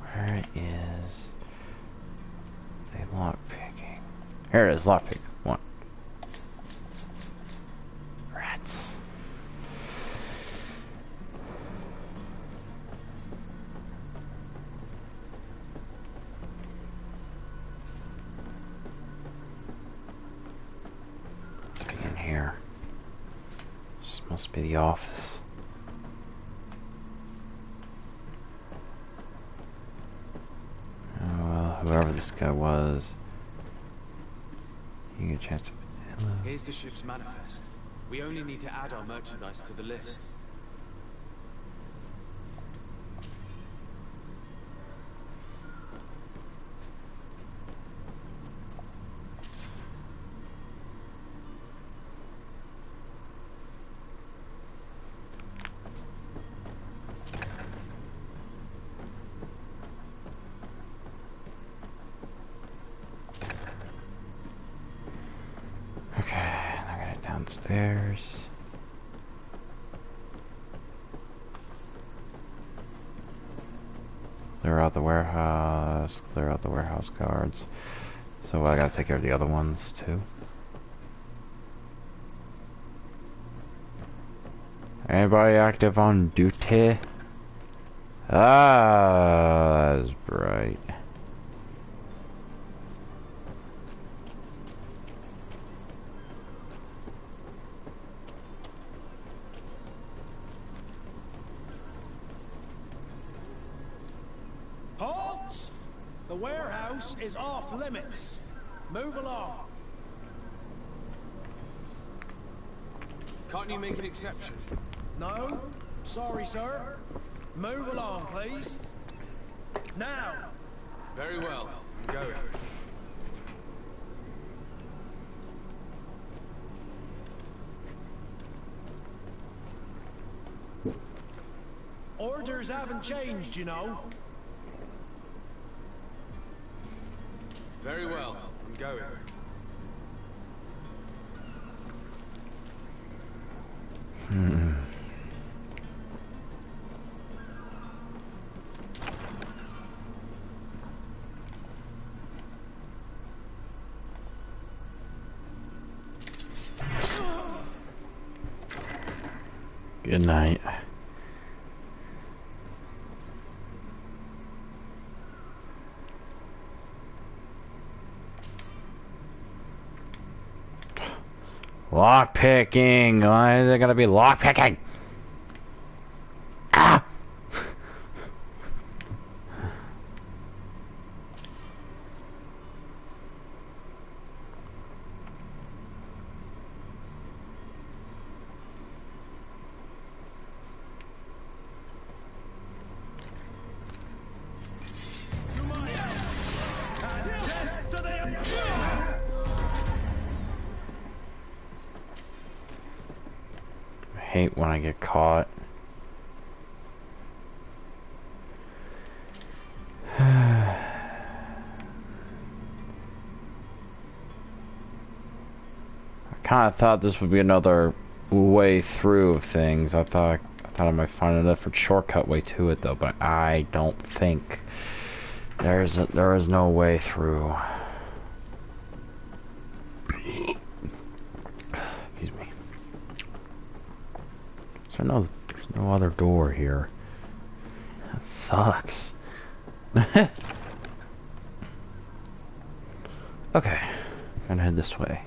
Where is the lock picking? Here it is, lock pick. One. Rats. Here. This must be the office. Oh well, whoever this guy was, you get a chance. Hello. Here's the ship's manifest. We only need to add our merchandise to the list. Stairs. Clear out the warehouse. Clear out the warehouse guards. So I gotta take care of the other ones too. Anybody active on duty? Ah, that's bright. Halt! The warehouse is off limits. Move along. Can't you make an exception? No? Sorry, sir. Move along, please. Now! Very well. I'm going. Orders haven't changed, you know. Very well. I'm going. Good night. Lock picking. Why is it gonna be lock picking? Ah! I hate when I get caught. I kind of thought this would be another way through of things. I thought I might find a different shortcut way to it though, but I don't think there is no way through. Excuse me. There's no other door here. That sucks. Okay, I'm gonna head this way.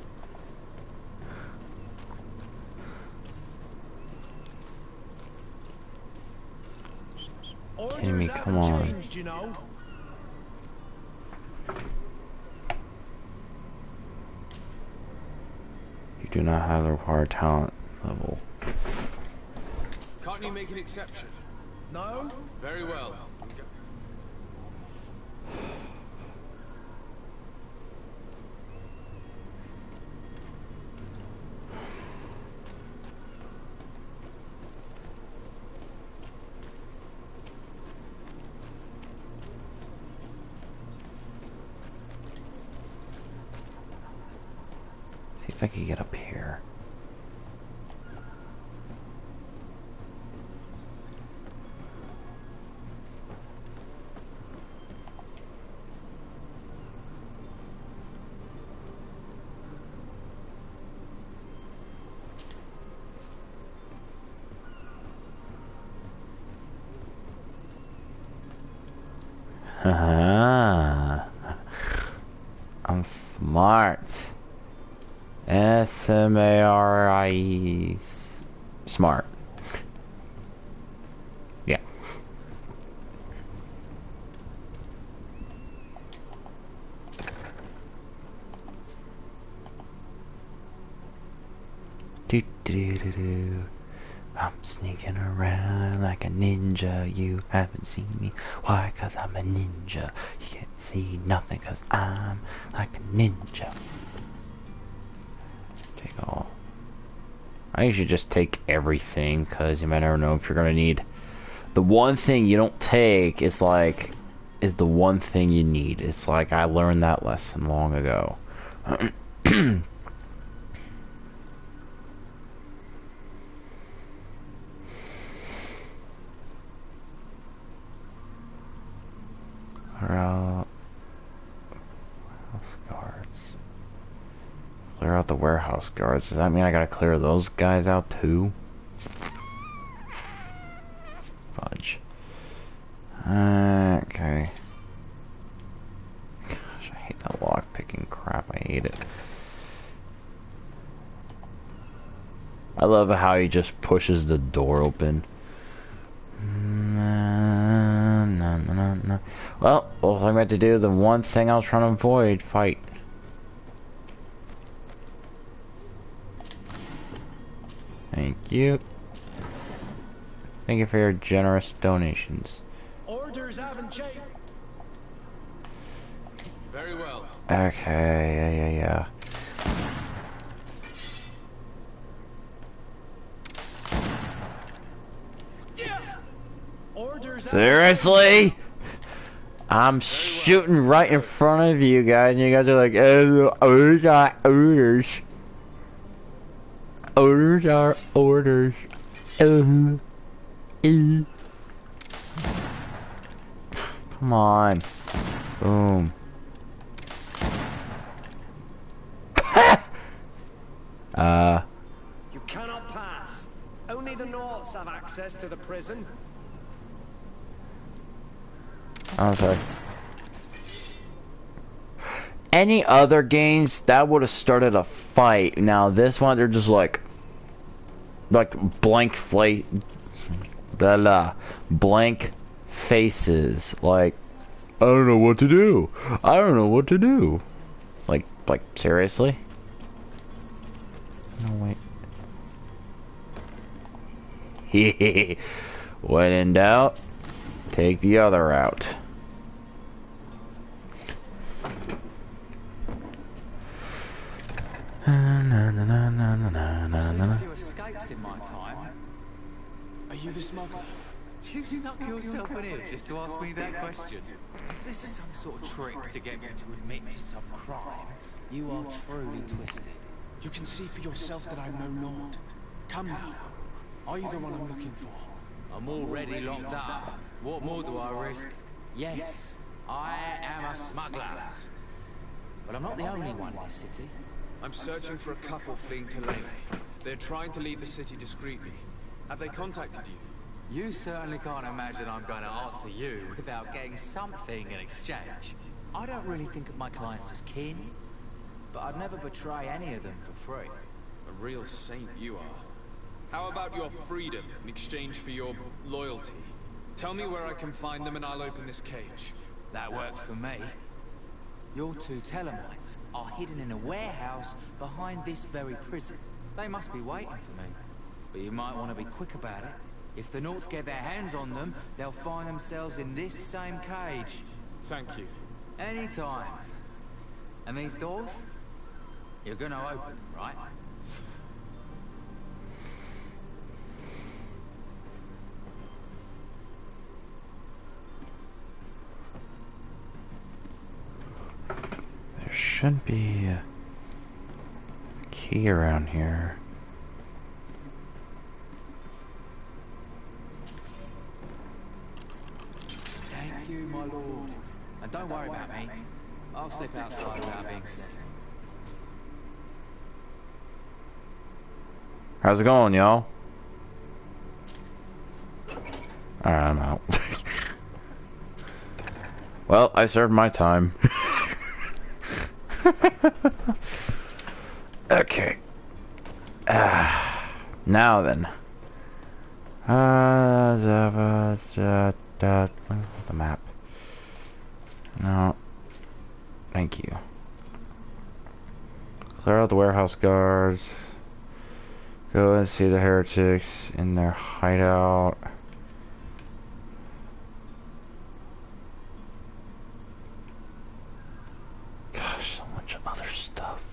Kidding me? Come on. Changed, you know. You do not have the required talent level. Can't you make an exception? No? Very well. See if I can get up here. I'm smart. S-M-A-R-I-E. Smart. Yeah. Do do do do. I'm sneaking around like a ninja. You haven't seen me. Why? 'Cause I'm a ninja. You can't see nothing 'cause I'm like a ninja. Take all. I usually just take everything 'cause you might never know if you're gonna need. The one thing you don't take is the one thing you need. It's like I learned that lesson long ago. Clear out house guards. Clear out the warehouse guards. Does that mean I gotta clear those guys out too? Fudge. Okay. Gosh, I hate that lock picking crap. I hate it. I love how he just pushes the door open. No. Well, I'm about to do the one thing I was trying to avoid. Fight. Thank you. Thank you for your generous donations. Orders haven't changed. Very well. Okay, yeah. Seriously? I'm shooting right in front of you guys, and you guys are like, orders are orders. Orders are orders. Come on. Boom. You cannot pass. Only the Norths have access to the prison. I'm sorry. Any other games that would have started a fight. Now this one, they're just like blank blank faces. Like, I don't know what to do. I don't know what to do. It's like seriously? No wait. When in doubt, take the other route. A few escapes in my time. Are you the smuggler? You snuck yourself in here just to ask me that question. If this is some sort of trick to get me to admit to some crime, you are truly twisted. You can see for yourself that I'm no lord. Come now. Are you the one I'm looking for? I'm already locked up. What more do I risk? Yes, I am a smuggler. But I'm not the only one in this city. I'm searching for a couple fleeing Tulane. They're trying to leave the city discreetly. Have they contacted you? You certainly can't imagine I'm going to answer you without getting something in exchange. I don't really think of my clients as kin, but I'd never betray any of them for free. A real saint you are. How about your freedom in exchange for your loyalty? Tell me where I can find them and I'll open this cage. That works for me. Your two Telemites are hidden in a warehouse behind this very prison. They must be waiting for me. But you might want to be quick about it. If the Norts get their hands on them, they'll find themselves in this same cage. Thank you. Anytime. And these doors? You're gonna open them, right? There should be a key around here. Thank you, my lord. And don't worry about me. I'll slip outside without being seen. How's it going, y'all? Alright, I'm out. Well, I served my time. Okay. Now then. The map. No. Thank you. Clear out the warehouse guards. Go and see the heretics in their hideout. Gosh, so much other stuff.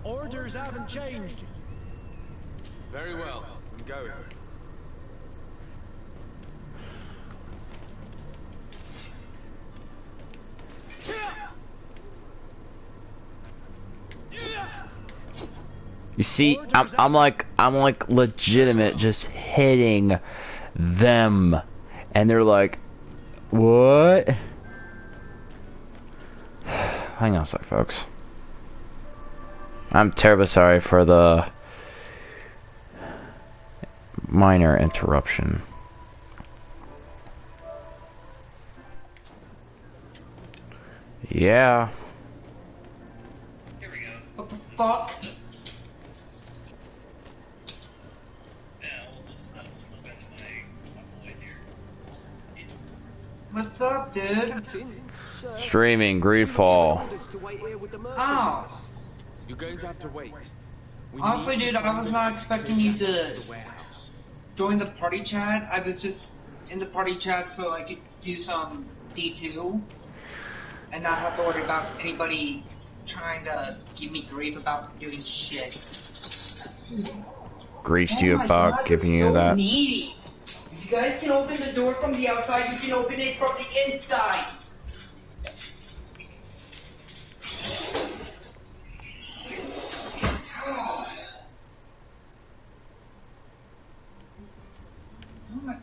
Orders haven't changed. Very well. I'm going. You see, I'm like legitimate just hitting them, and they're like, what? Hang on a sec, folks. I'm terribly sorry for the minor interruption. Yeah. Here we go. What the fuck? What's up, dude? Streaming Greedfall. Oh. You're going to have to wait. Honestly, dude, I was not expecting you to join the party chat. I was just in the party chat so I could do some D2 and not have to worry about anybody trying to give me grief about doing shit. Grief to you about giving you that. Needy. If you guys can open the door from the outside, you can open it from the inside.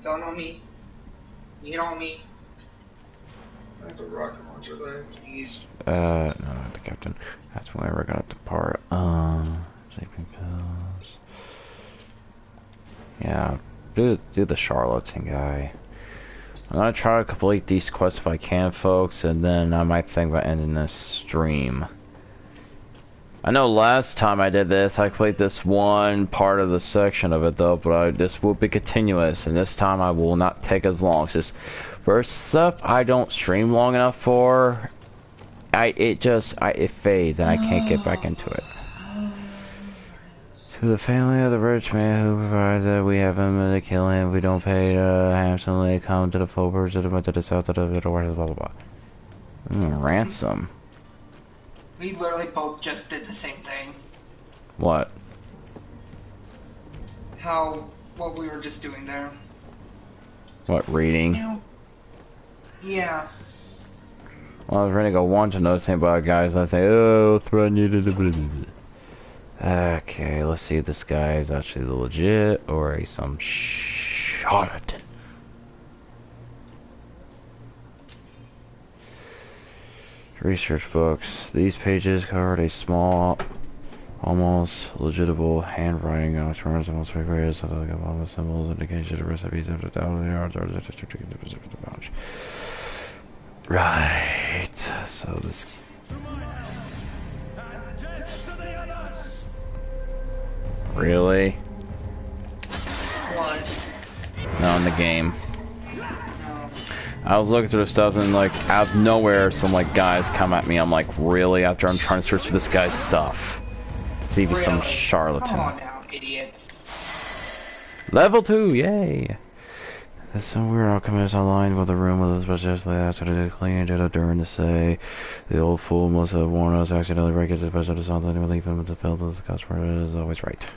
Gun on me. Meat on me. I have a rocket launcher that I have to use. No, not the captain. That's when we're gonna depart. Sleeping pills. Yeah, do the charlatan guy. I'm gonna try to complete these quests if I can, folks, and then I might think about ending this stream. I know last time I did this, I played this one part of the section of it though, but this will be continuous, and this time I will not take as long. It's just for stuff I don't stream long enough for, it fades and I can't get back into it. To the family of the rich man who provides that we have him to kill him, we don't pay handsomely, come to the forwards to the south of the middle, blah blah blah. Ransom. We literally both just did the same thing. What? What we were just doing there. What, reading? Yeah. Well, I was ready to go one to know something about guys. I say, oh, threaten you to. Okay, let's see if this guy is actually legit or he's some charlatan. Research books. These pages covered a small, almost legible handwriting on terms of most various symbols, indications of recipes of the right. So this. Really? What? Not in the game. I was looking through the stuff and like out of nowhere some like guys come at me. I'm like, really? After I'm trying to search for this guy's stuff. See if he's some charlatan. Come on now, idiots. Level 2, yay! There's some weird alchemist online with a room with a specialist they asked her to clean it during the say. The old fool must have warned us accidentally break it to special to something and leave him with the field of the customer is always right.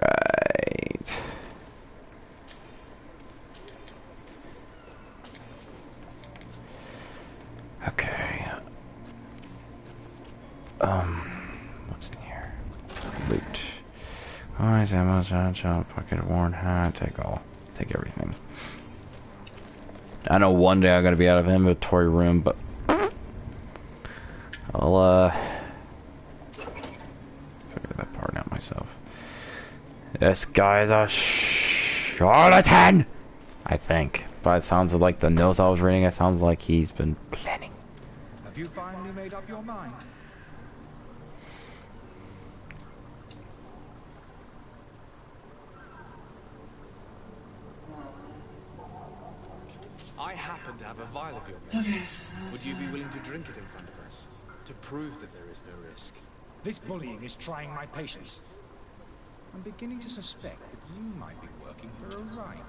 Right. Okay. What's in here? Loot. Alright, ammo, shot, pocket, worn hat, take all. Take everything. I know one day I gotta be out of inventory room, but I'll figure that part out myself. This guy's a charlatan! I think. But it sounds like the notes I was reading, it sounds like he's been planning. Have you finally made up your mind? I happen to have a vial of your medicine. Would you be willing to drink it in front of us? To prove that there is no risk? This bullying is trying my patience. I'm beginning to suspect that you might be working for a rival.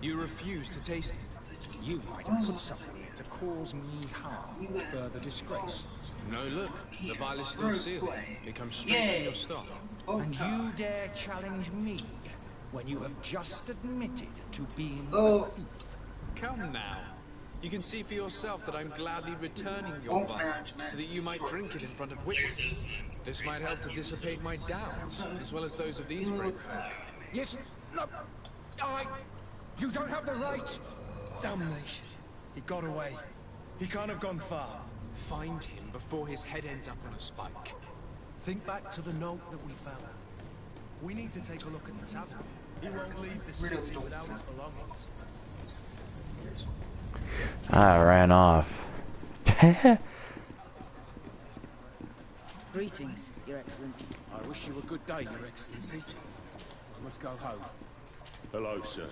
You refuse to taste it. You might have put something in it. to cause me harm or further disgrace. No, look, the vial is still sealed. It comes straight from your stock. And you dare challenge me when you have just admitted to being a thief? Come now. You can see for yourself that I'm gladly returning your vial, so that you might drink it in front of witnesses. This might help to dissipate my doubts, as well as those of these brave folk. Yes, look, you don't have the right. Damnation. He got away. He can't have gone far. Find him before his head ends up on a spike. Think back to the note that we found. We need to take a look at the tavern. He won't leave the city without his belongings. I ran off. Greetings, Your Excellency. I wish you a good day, Your Excellency. I must go home. Hello, sir.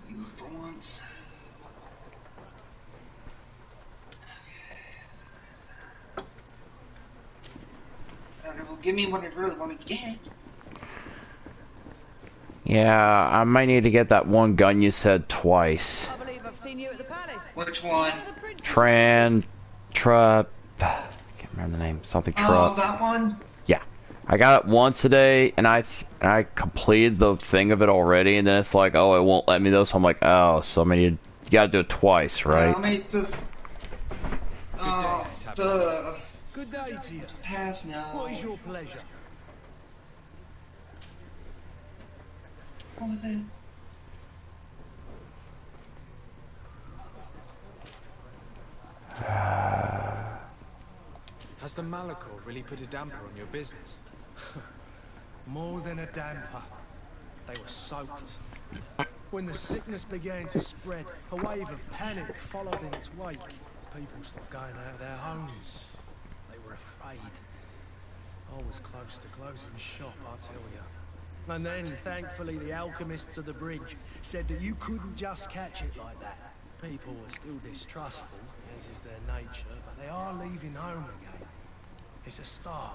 You for once. Well, give me what I really want to get. Yeah, I might need to get that one gun you said twice. I believe I've seen you at the palace. Which one? Can't remember the name. Something Oh, that one? Yeah. I got it once a day, and I completed the thing of it already, and then it's like, oh, it won't let me though, so I'm like, oh, so you gotta do it twice, right? Let me just... Good day to you. Pass now. What is your pleasure? What was that? Has the Malachor really put a damper on your business? More than a damper. They were soaked. When the sickness began to spread, a wave of panic followed in its wake. People stopped going out of their homes. They were afraid. I was close to closing shop, I tell you. And then, thankfully, the alchemists of the bridge said that you couldn't just catch it like that. People were still distrustful, as is their nature, but they are leaving home again. It's a start.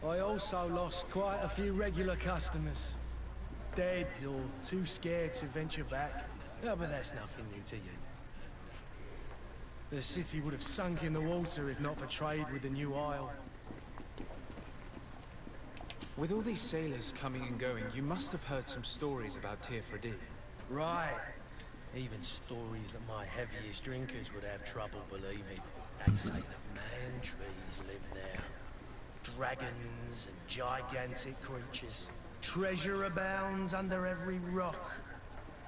I also lost quite a few regular customers. Dead or too scared to venture back. Yeah, but that's nothing new to you. The city would have sunk in the water if not for trade with the New Isle. With all these sailors coming and going, you must have heard some stories about Tirfredi. Right. Even stories that my heaviest drinkers would have trouble believing. They say that man trees live there. Dragons and gigantic creatures. Treasure abounds under every rock.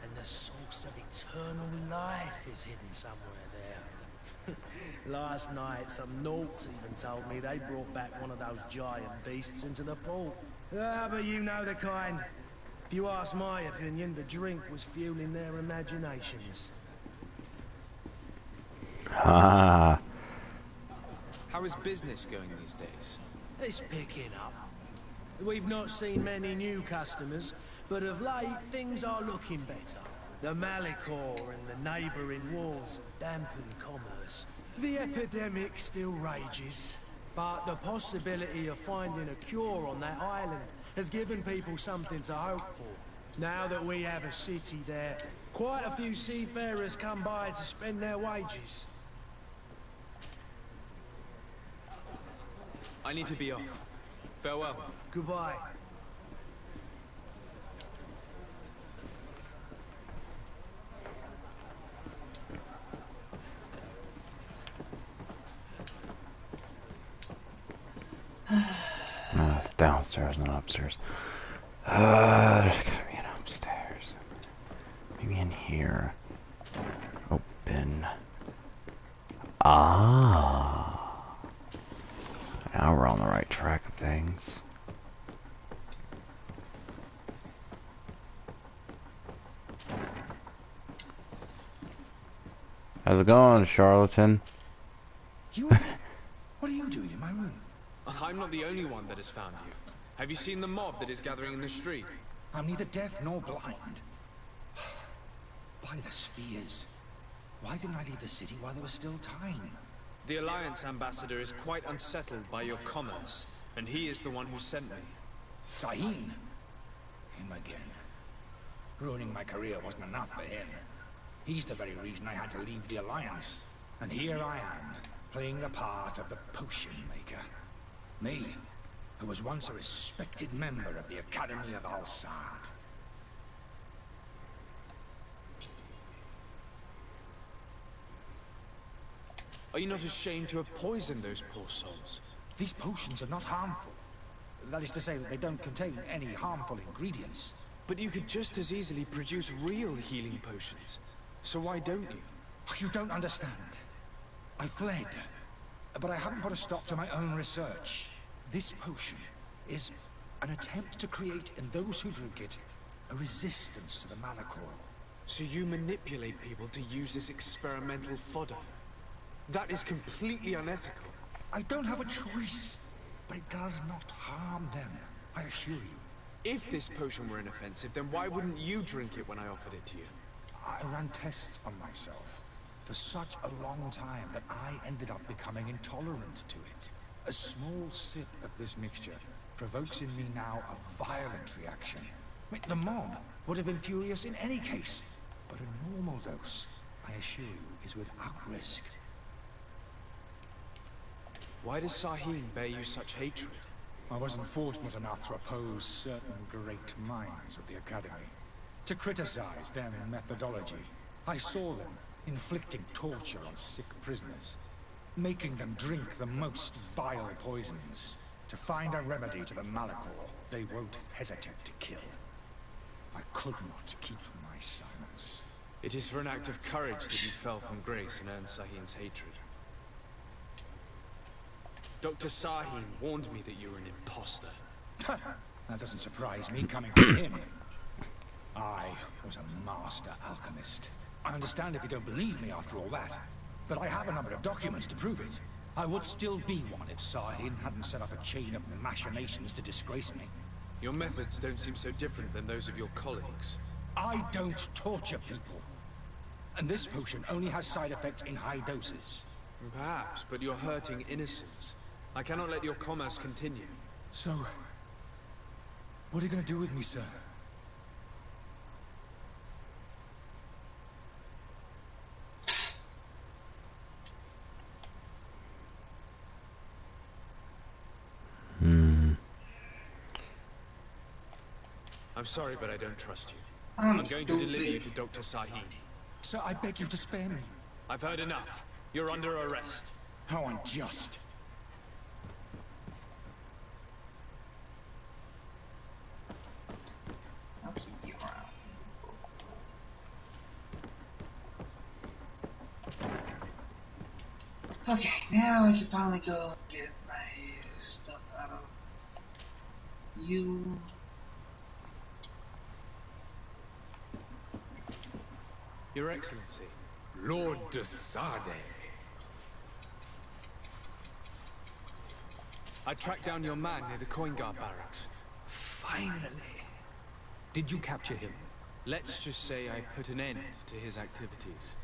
And the source of eternal life is hidden somewhere there. Last night, some Nauts even told me they brought back one of those giant beasts into the port. Ah, but you know the kind. If you ask my opinion, the drink was fueling their imaginations. Ah. How is business going these days? It's picking up. We've not seen many new customers, but of late things are looking better. The Malachor and the neighbouring wars have dampened commerce. The epidemic still rages, but the possibility of finding a cure on that island has given people something to hope for. Now that we have a city there, quite a few seafarers come by to spend their wages. I need to be off. Farewell. Goodbye. No, it's downstairs, not upstairs. There's gotta be an upstairs. Maybe in here. Open. Ah. Now we're on the right track of things. How's it going, charlatan? What are you doing in my room? I'm not the only one that has found you. Have you seen the mob that is gathering in the street? I'm neither deaf nor blind. By the spheres. Why didn't I leave the city while there was still time? The Alliance ambassador is quite unsettled by your commerce, and he is the one who sent me. Sahin? Him again. Ruining my career wasn't enough for him. He's the very reason I had to leave the Alliance. And here I am, playing the part of the potion maker. Me, who was once a respected member of the Academy of Al-Sad. Are you not ashamed to have poisoned those poor souls? These potions are not harmful. That is to say that they don't contain any harmful ingredients. But you could just as easily produce real healing potions. So why don't you? You don't understand. I fled, but I haven't put a stop to my own research. This potion is an attempt to create in those who drink it a resistance to the Malachor. So you manipulate people to use this experimental fodder? That is completely unethical. I don't have a choice, but it does not harm them, I assure you. If this potion were inoffensive, then why wouldn't you drink it when I offered it to you? I ran tests on myself for such a long time that I ended up becoming intolerant to it. A small sip of this mixture provokes in me now a violent reaction. The mob would have been furious in any case, but a normal dose, I assure you, is without risk. Why does Sahim bear you such hatred? I wasn't fortunate enough to oppose certain great minds at the Academy. To criticize their methodology. I saw them inflicting torture on sick prisoners. Making them drink the most vile poisons. To find a remedy to the Malachor they won't hesitate to kill. I could not keep my silence. It is for an act of courage that you fell from grace and earned Sahim's hatred. Dr. Sahim warned me that you were an imposter. That doesn't surprise me coming from him. I was a master alchemist. I understand if you don't believe me after all that, but I have a number of documents to prove it. I would still be one if Sahim hadn't set up a chain of machinations to disgrace me. Your methods don't seem so different than those of your colleagues. I don't torture people. And this potion only has side effects in high doses. Perhaps, but you're hurting innocents. I cannot let your commerce continue. So, what are you going to do with me, sir? I'm sorry, but I don't trust you. I'm going to deliver you to Dr. Sahim. Sir, I beg you to spare me. I've heard enough. You're under arrest. How unjust. I'll keep you around. Okay, now I can finally go get my stuff out of you. Your Excellency. Lord de Sade. I tracked down your man near the coin guard barracks. Finally. Did you capture him? Let's just say I put an end to his activities.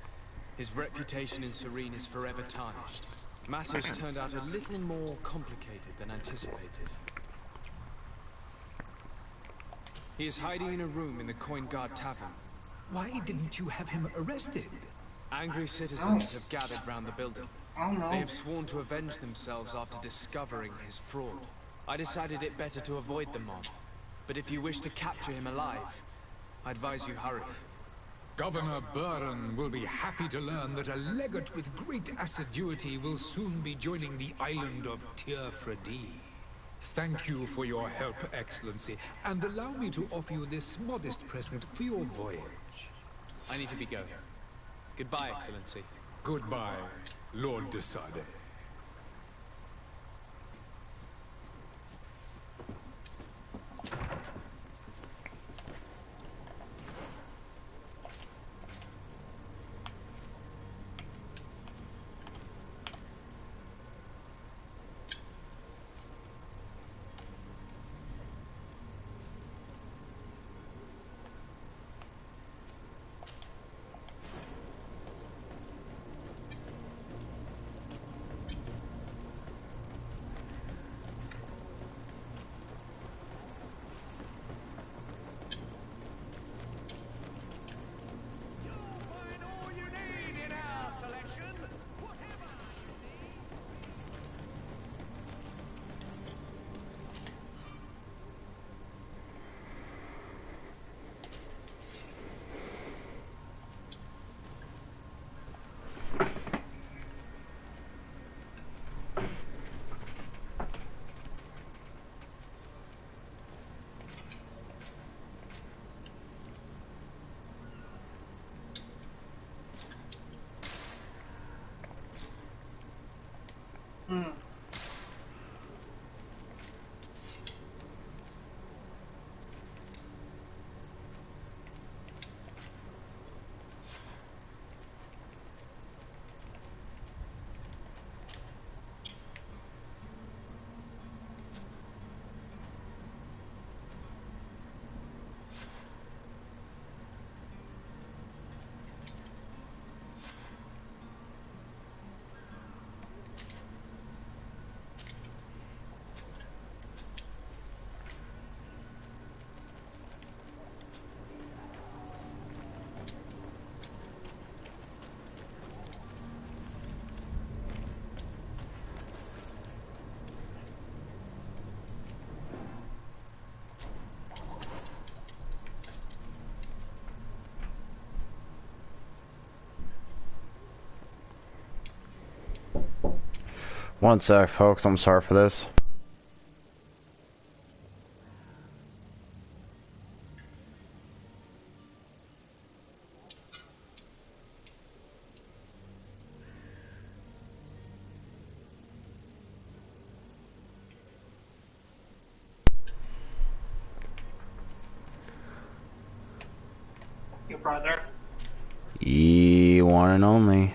His reputation in Serene is forever tarnished. Matters turned out a little more complicated than anticipated. He is hiding in a room in the Coin Guard Tavern. Why didn't you have him arrested? Angry citizens have gathered round the building. Oh no. They have sworn to avenge themselves after discovering his fraud. I decided it better to avoid the mob. But if you wish to capture him alive, I advise you hurry. Governor Buren will be happy to learn that a legate with great assiduity will soon be joining the island of Tir-Fredi. Thank you for your help, Excellency, and allow me to offer you this modest present for your voyage. I need to be going. Goodbye, Excellency. Goodbye, Lord de Sade. Mm. One sec, folks. I'm sorry for this. Your brother. One and only.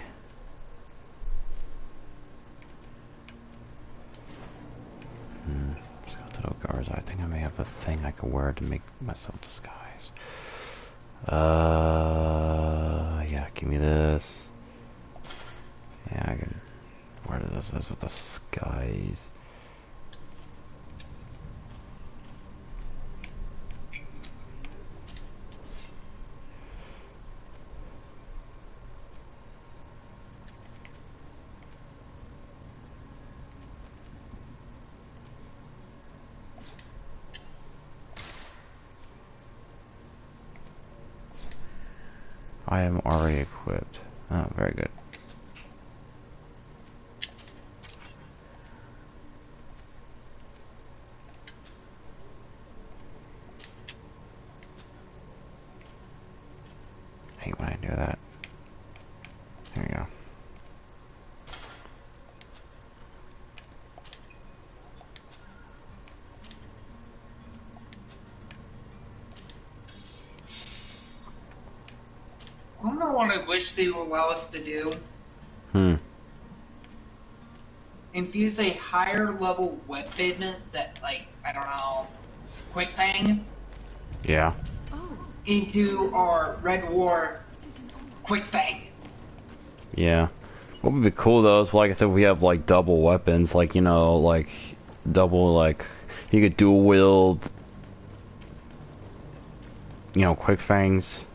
Skeletal guards. I think I may have a thing I could wear to make myself disguise. Yeah, give me this. Yeah, I can wear this as a disguise. I am already equipped. Oh, very good. I hate when I do that. There you go. I don't know what I wish they would allow us to do. Infuse a higher level weapon that, like, I don't know, Quick Bang? Yeah. Into our Red War Quick Bang. Yeah. What would be cool though is, like I said, we have like double weapons, like, you know, like double, like you could dual wield, you know, quick fangs.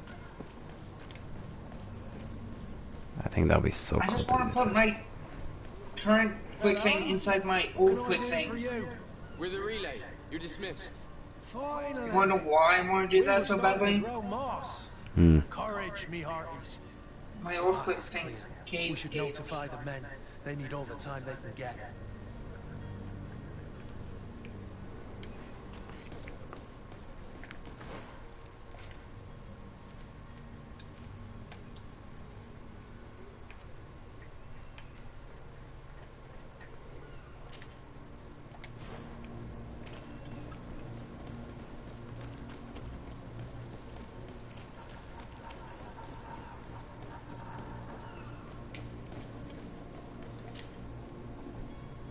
I think that'd be so I cool. just want to put my current Quick Fang inside my old Quick Fang. With a relay, you're dismissed. Finally. You wanna know why I want to do We that were so starting to badly? grow moss. Courage, me hearties. My old Quick It's Fang clear. cave. We should notify the men. They need all the time they can get.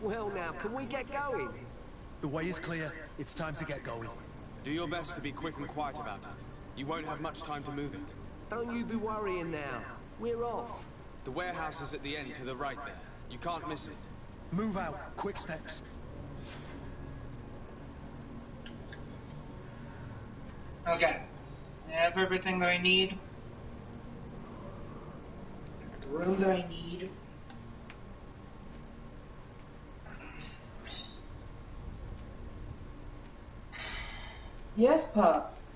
Well now, can we get going? The way is clear. It's time to get going. Do your best to be quick and quiet about it. You won't have much time to move it. Don't you be worrying now. We're off. The warehouse is at the end to the right there. You can't miss it. Move out. Quick steps. Okay. I have everything that I need. The room that I need. Yes, pups.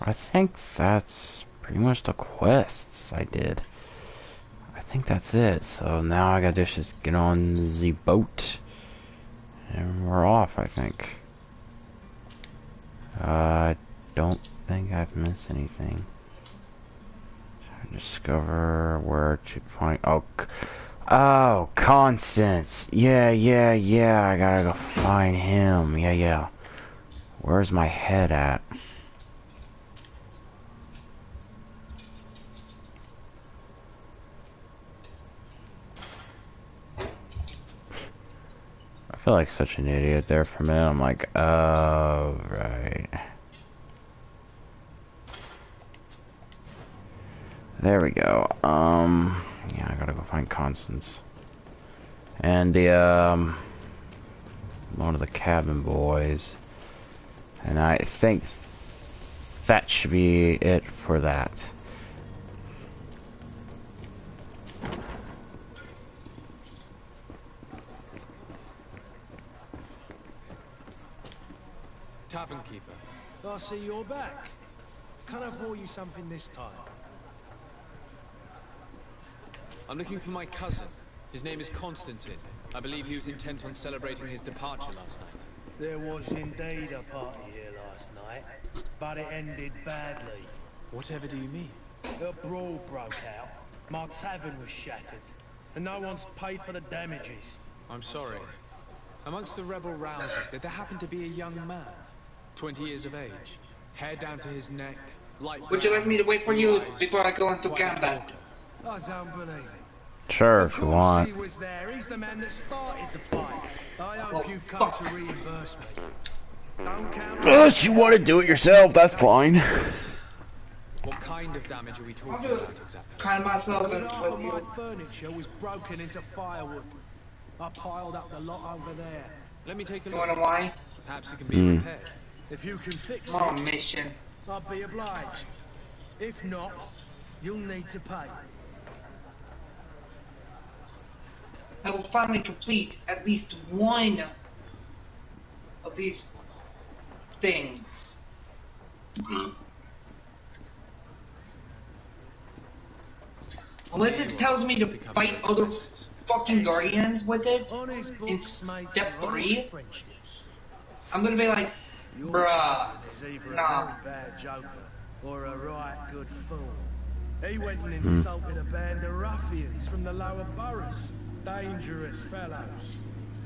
I think that's pretty much the quests I did. I think that's it. So now I gotta just get on the boat. And we're off, I think. don't think I've missed anything. Discover where to point. Oh, Constance. Yeah. I gotta go find him. Yeah. Where's my head at? I feel like such an idiot there for a minute. I'm like, oh, right. There we go. Yeah, I gotta go find Constance. And the, one of the cabin boys. And I think that should be it for that. Tavern keeper. I see you're back. Can I pour you something this time? I'm looking for my cousin. His name is Constantine. I believe he was intent on celebrating his departure last night. There was indeed a party here last night, but it ended badly. Whatever do you mean? A brawl broke out. My tavern was shattered, and no one's paid for the damages. I'm sorry. Amongst the rebel rousers, did there happen to be a young man? 20 years of age, hair down to his neck, light brown. Would you like me to wait for you before I go into combat? I don't believe it. Sure, if you want. He was there. He's the man that started the fight. I hope you've come to reimburse me. Don't count. Unless you want to do it yourself, that's fine. What kind of damage are we talking about exactly? Kind of myself and Half of my furniture was broken into firewood. I piled up the lot over there. Let me take a You look. wanna why? Perhaps it can be repaired. If you can fix I'm on it, a mission. I'll be obliged. If not, you'll need to pay. I will finally complete at least one of these things. Unless it tells me to fight other fucking guardians with it in step 3, I'm gonna be like, bruh, nah. Bad joker or a right good fool. He went and insulted a band of ruffians from the lower boroughs. Dangerous fellows.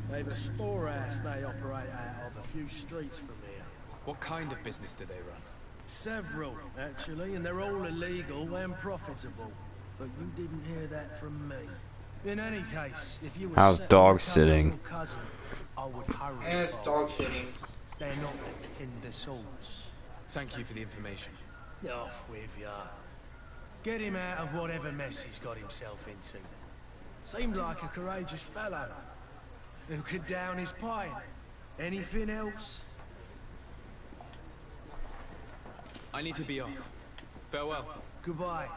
They've a storehouse they operate out of a few streets from here. What kind of business do they run? Several, actually, and they're all illegal and profitable. But you didn't hear that from me. In any case, if you were How's dog sitting? Cousin, I would hurry. It's dog sitting. They're not the tender sorts. Thank you for the information. Off with ya. Get him out of whatever mess he's got himself into. Seemed like a courageous fellow who could down his pint. Anything else? I need to be off. Farewell. Goodbye.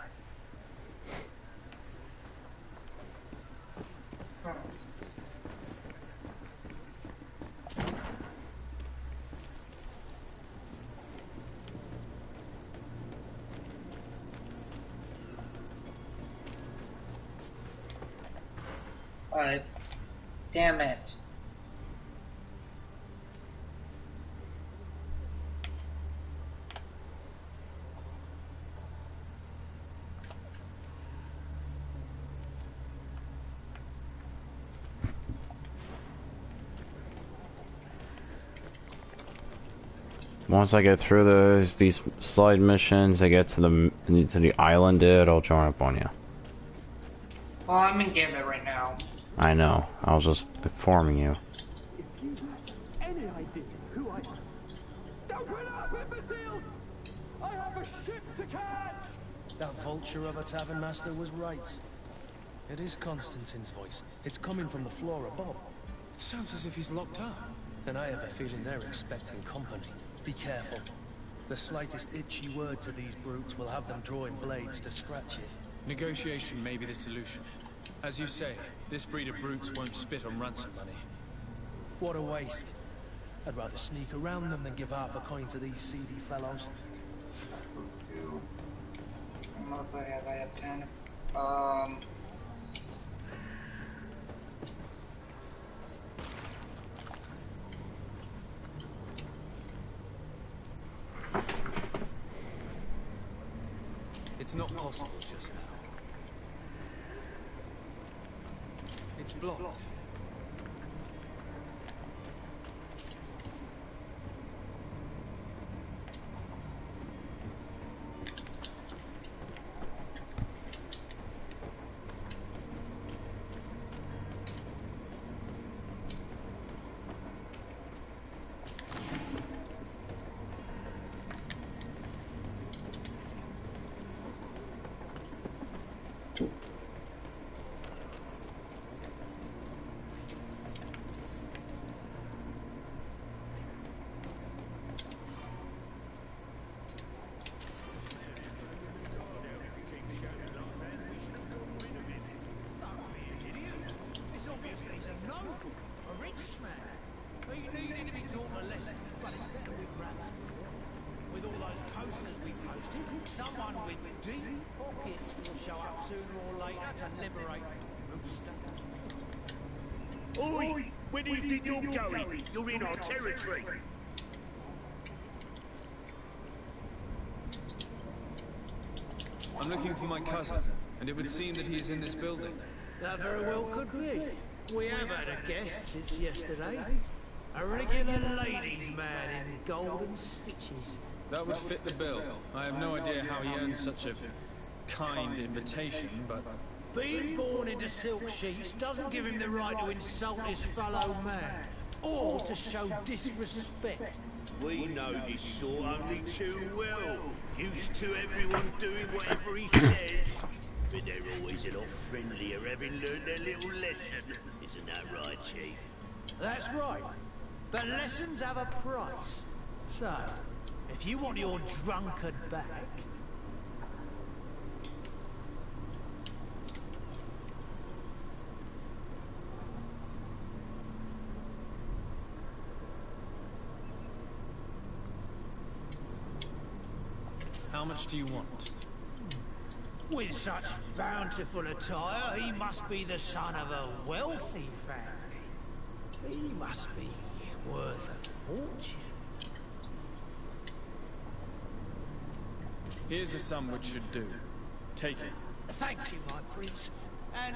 Alright. Damn it. Once I get through these slide missions, I get to the island, I'll join up on you. Well, I'm in Gambit right now. I know. I was just informing you. Any idea who I am? Open up, imbeciles! I have a ship to catch! That vulture of a tavern master was right. It is Constantine's voice. It's coming from the floor above. It sounds as if he's locked up. And I have a feeling they're expecting company. Be careful. The slightest itchy word to these brutes will have them drawing blades to scratch it. Negotiation may be the solution. As you say, this breed of brutes won't spit on ransom money. What a waste. I'd rather sneak around them than give half a coin to these seedy fellows. What else I have? I have 10. It's not possible just now. It's blocked. Someone with deep pockets will show up sooner or later to liberate Rooster. Oi! Where do you think you're going? You're in our territory. I'm looking for my cousin, and it would seem that he's in this building. That very well could be. We have had a guest since yesterday. A regular ladies' man in golden stitches. That would fit the bill. I have no idea how he earned such a kind invitation, but... Being born into silk sheets doesn't give him the right to insult his fellow man, or to show disrespect. We know this sort only too well. Used to everyone doing whatever he says. But they're always a lot friendlier having learned their little lesson. Isn't that right, Chief? That's right. But lessons have a price. So, if you want your drunkard back... How much do you want? With such bountiful attire, he must be the son of a wealthy family. He must be worth a fortune. Here's a sum which should do. Take it. Thank you, my prince. And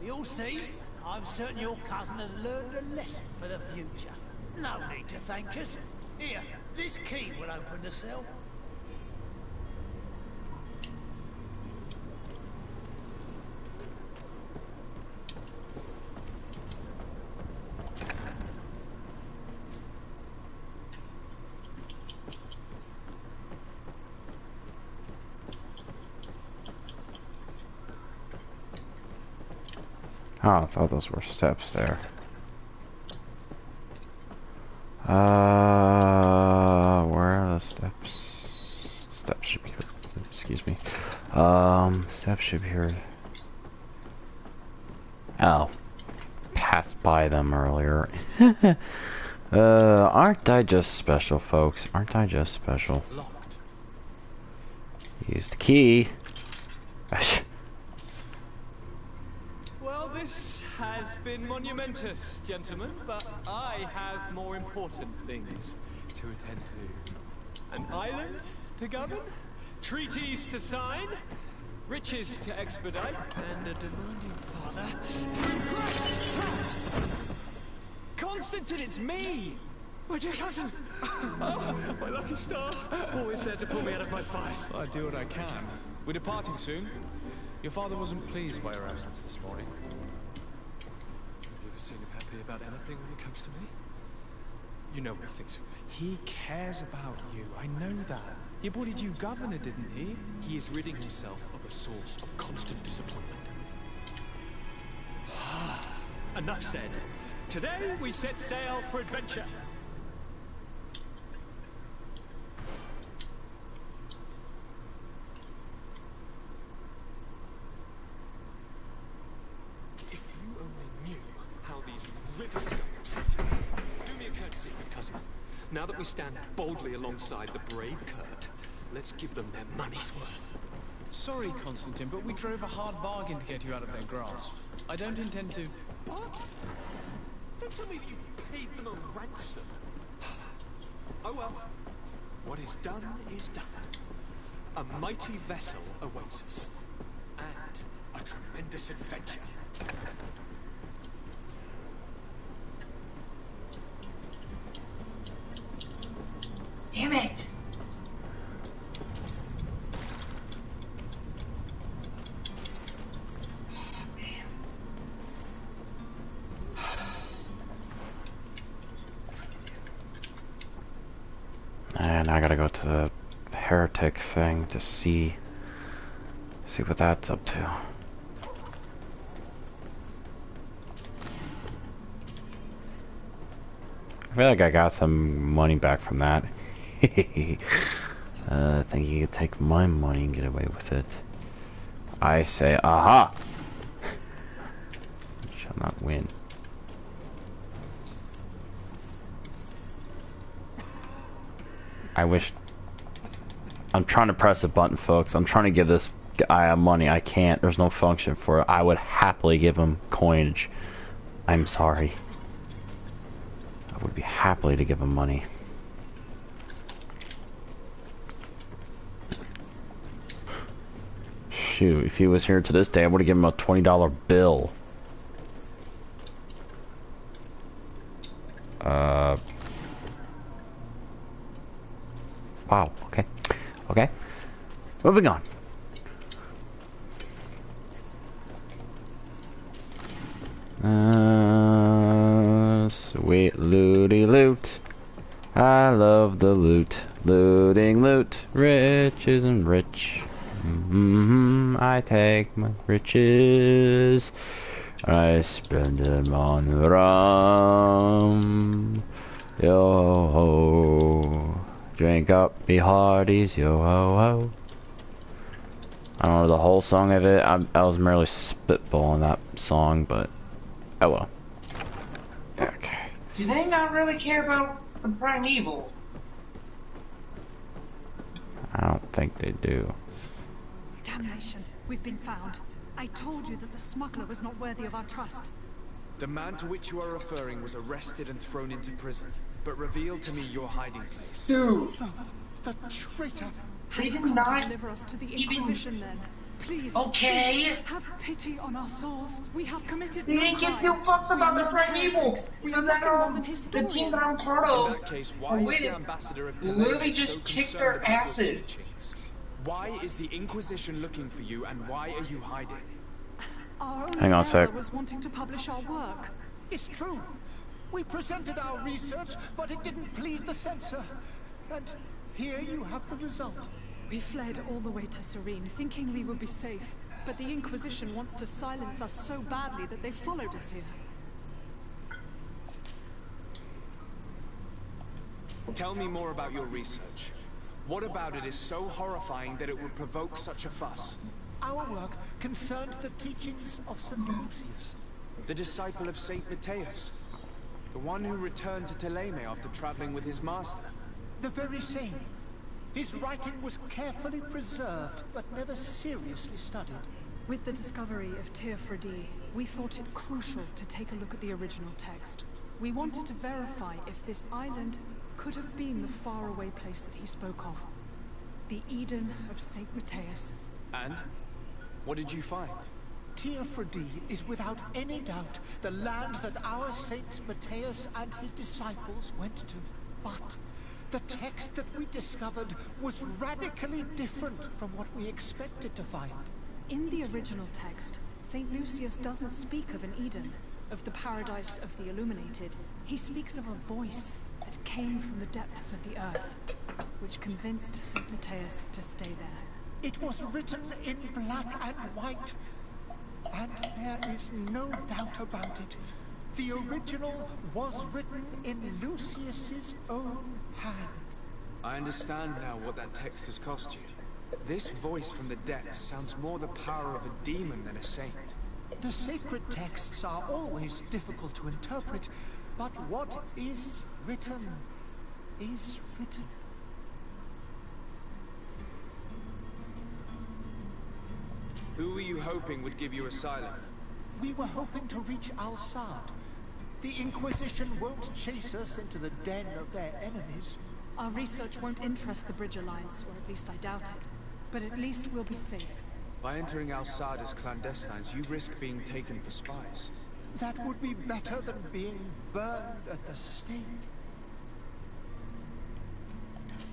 you'll see, I'm certain your cousin has learned a lesson for the future. No need to thank us. Here, this key will open the cell. Oh, I thought those were steps there. Where are the steps? Steps should be here. Excuse me. Steps should be here. Oh. Passed by them earlier. Aren't I just special, folks? Aren't I just special? Locked. Use the key. Well, this has been monumentous, gentlemen, but I have more important things to attend to. An island to govern, treaties to sign, riches to expedite, and a demanding father to impress. Constantine, it's me! My dear cousin! Oh, my lucky star! Always there to pull me out of my fires. I do what I can. We're departing soon. Your father wasn't pleased by your absence this morning. Have you ever seen him happy about anything when it comes to me? You know what he thinks of me. He cares about you. I know that. He appointed you governor, didn't he? He is ridding himself of a source of constant disappointment. Enough said. Today we set sail for adventure. If you only knew how these rivers treat me. Do me a courtesy, good cousin. Now that we stand boldly alongside the brave Kurt, let's give them their money's worth. Sorry, Constantine, but we drove a hard bargain to get you out of their grasp. I don't intend to... Bargain? Don't tell me that you paid them a ransom. Oh well. What is done is done. a mighty vessel awaits us. And a tremendous adventure. Damn it! And I gotta go to the heretic thing to see what that's up to. I feel like I got some money back from that. I think you could take my money and get away with it. I say, aha! Shall not win. I wish... I'm trying to press a button, folks. I'm trying to give this guy money. I can't. There's no function for it. I would happily give him coinage. I'm sorry. I would be happily to give him money. Shoot, if he was here to this day, I would have given him a $20 bill. Wow, okay. Okay. Moving on. Sweet looty loot. I love the loot. Looting loot. Riches and rich. I take my riches. I spend them on rum. Yo ho. Drink up, be hearties, yo ho ho. I don't know the whole song of it. I was merely spitballing that song, but oh well. Okay. Do they not really care about the primeval? I don't think they do. Damnation, we've been found. I told you that the smuggler was not worthy of our trust. The man to which you are referring was arrested and thrown into prison, but revealed to me your hiding place. Dude! The traitor! They did Have you come not to deliver us to the Inquisition then? Please, Okay. please, have pity on our souls. We have committed They no didn't give crime. two fucks about We the are not primeval! heretics. We are That nothing more than the historians. team that I'm part In of that case, why is the ambassador of literally Teleme just so kicked concerned their about your asses. teachings? Why is the Inquisition looking for you, and why are you hiding? Our only Hang on a sec. error was wanting to publish our work. It's true. We presented our research, but it didn't please the censor. And here you have the result. We fled all the way to Serene, thinking we would be safe. But the Inquisition wants to silence us so badly that they followed us here. Tell me more about your research. What about it is so horrifying that it would provoke such a fuss? Our work concerned the teachings of St. Lucius. The disciple of Saint Matthias. The one who returned to Teleme after traveling with his master. The very same. His writing was carefully preserved, but never seriously studied. With the discovery of Teofredi, we thought it crucial to take a look at the original text. We wanted to verify if this island could have been the faraway place that he spoke of. The Eden of Saint Matthias. And? What did you find? Teofredi is without any doubt the land that our Saint Matthias and his disciples went to. But the text that we discovered was radically different from what we expected to find. In the original text, St. Lucius doesn't speak of an Eden, of the paradise of the illuminated. He speaks of a voice that came from the depths of the earth, which convinced St. Matthias to stay there. It was written in black and white, and there is no doubt about it. The original was written in Lucius's own hand. I understand now what that text has cost you. This voice from the depths sounds more the power of a demon than a saint. The sacred texts are always difficult to interpret, but what is written is written. Who were you hoping would give you asylum? We were hoping to reach Al-Sad. The Inquisition won't chase us into the den of their enemies. Our research won't interest the Bridge Alliance, or at least I doubt it. but at least we'll be safe. By entering Al-Sad's clandestines, you risk being taken for spies. That would be better than being burned at the stake.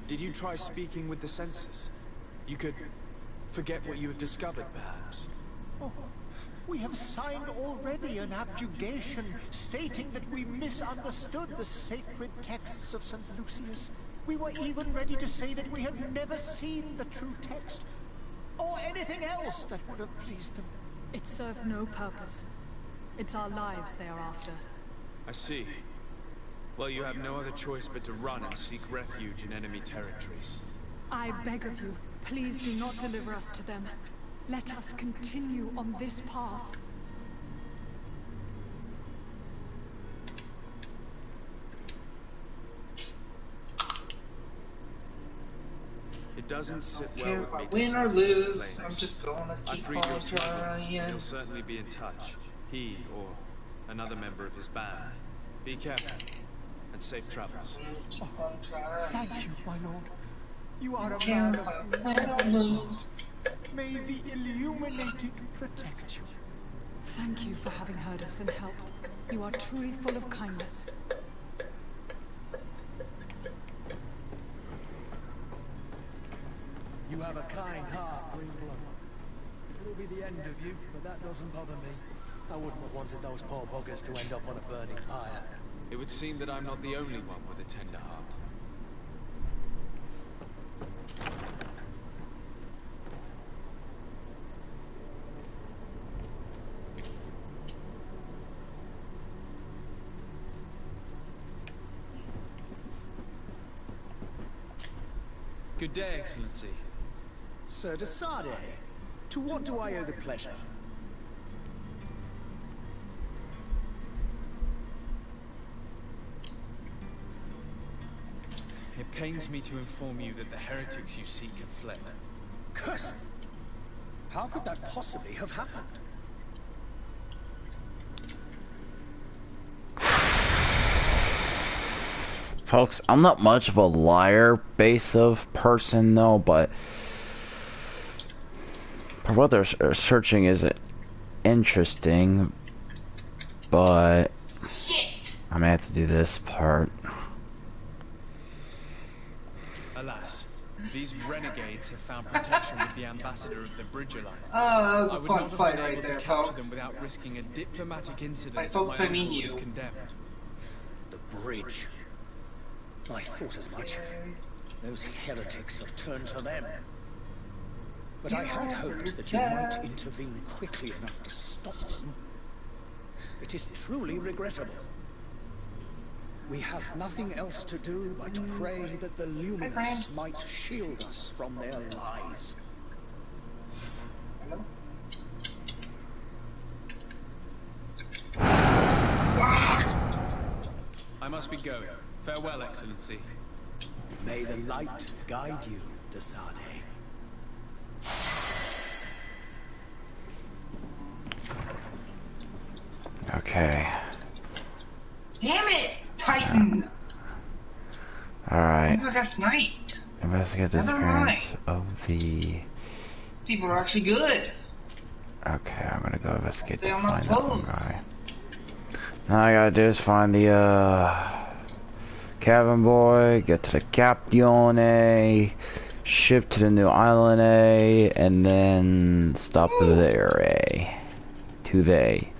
Did you try speaking with the censors? You could forget what you had discovered, perhaps. Oh, we have signed already an abjugation stating that we misunderstood the sacred texts of St. Lucius. We were even ready to say that we had never seen the true text, or anything else that would have pleased them. It served no purpose. It's our lives they are after. I see. Well, you have no other choice but to run and seek refuge in enemy territories. I beg of you, please do not deliver us to them. Let us continue on this path. It doesn't sit well with me to win or suffer lose, flames. I'm just going to I keep freed on your smuggler. trying. He'll certainly be in touch. He or another member of his band. Be careful and safe travels. Keep on trying. Thank you, my lord. You are a Can't man of win or lose. May the illuminated protect you. Thank you for having heard us and helped. You are truly full of kindness. You have a kind heart, Greedfall. It'll be the end of you, but that doesn't bother me. I wouldn't have wanted those poor buggers to end up on a burning pyre. It would seem that I'm not the only one with a tender heart. Good day, Excellency. Sir de Sardet, to what do I owe the pleasure? It pains me to inform you that the heretics you seek have fled. Curse them! How could that possibly have happened? Folks, I'm not much of a liar base of person though, but what they're searching is interesting, but I'm gonna have to do this part. Alas, these renegades have found protection with the ambassador of the Bridge Alliance. Oh, that was a I would fun not have fight been right able there, to capture folks. them without risking a diplomatic incident By that folks, my I mean uncle would you. have condemned. The bridge. I thought as much. Those heretics have turned to them. But I had hoped that you might intervene quickly enough to stop them. It is truly regrettable. We have nothing else to do but pray that the Luminous might shield us from their lies. I must be going. Farewell, Excellency. May the light guide you, de Sardet. Okay. Damn it, Titan! Alright. Oh, that's night. Investigate the Never disappearance of the... People are actually good. Okay, I'm gonna go investigate Stay to on my find that one toes. guy. Now I gotta do is find the, cabin boy, get to the Captione, ship to the new island A, and then stop there A. To they.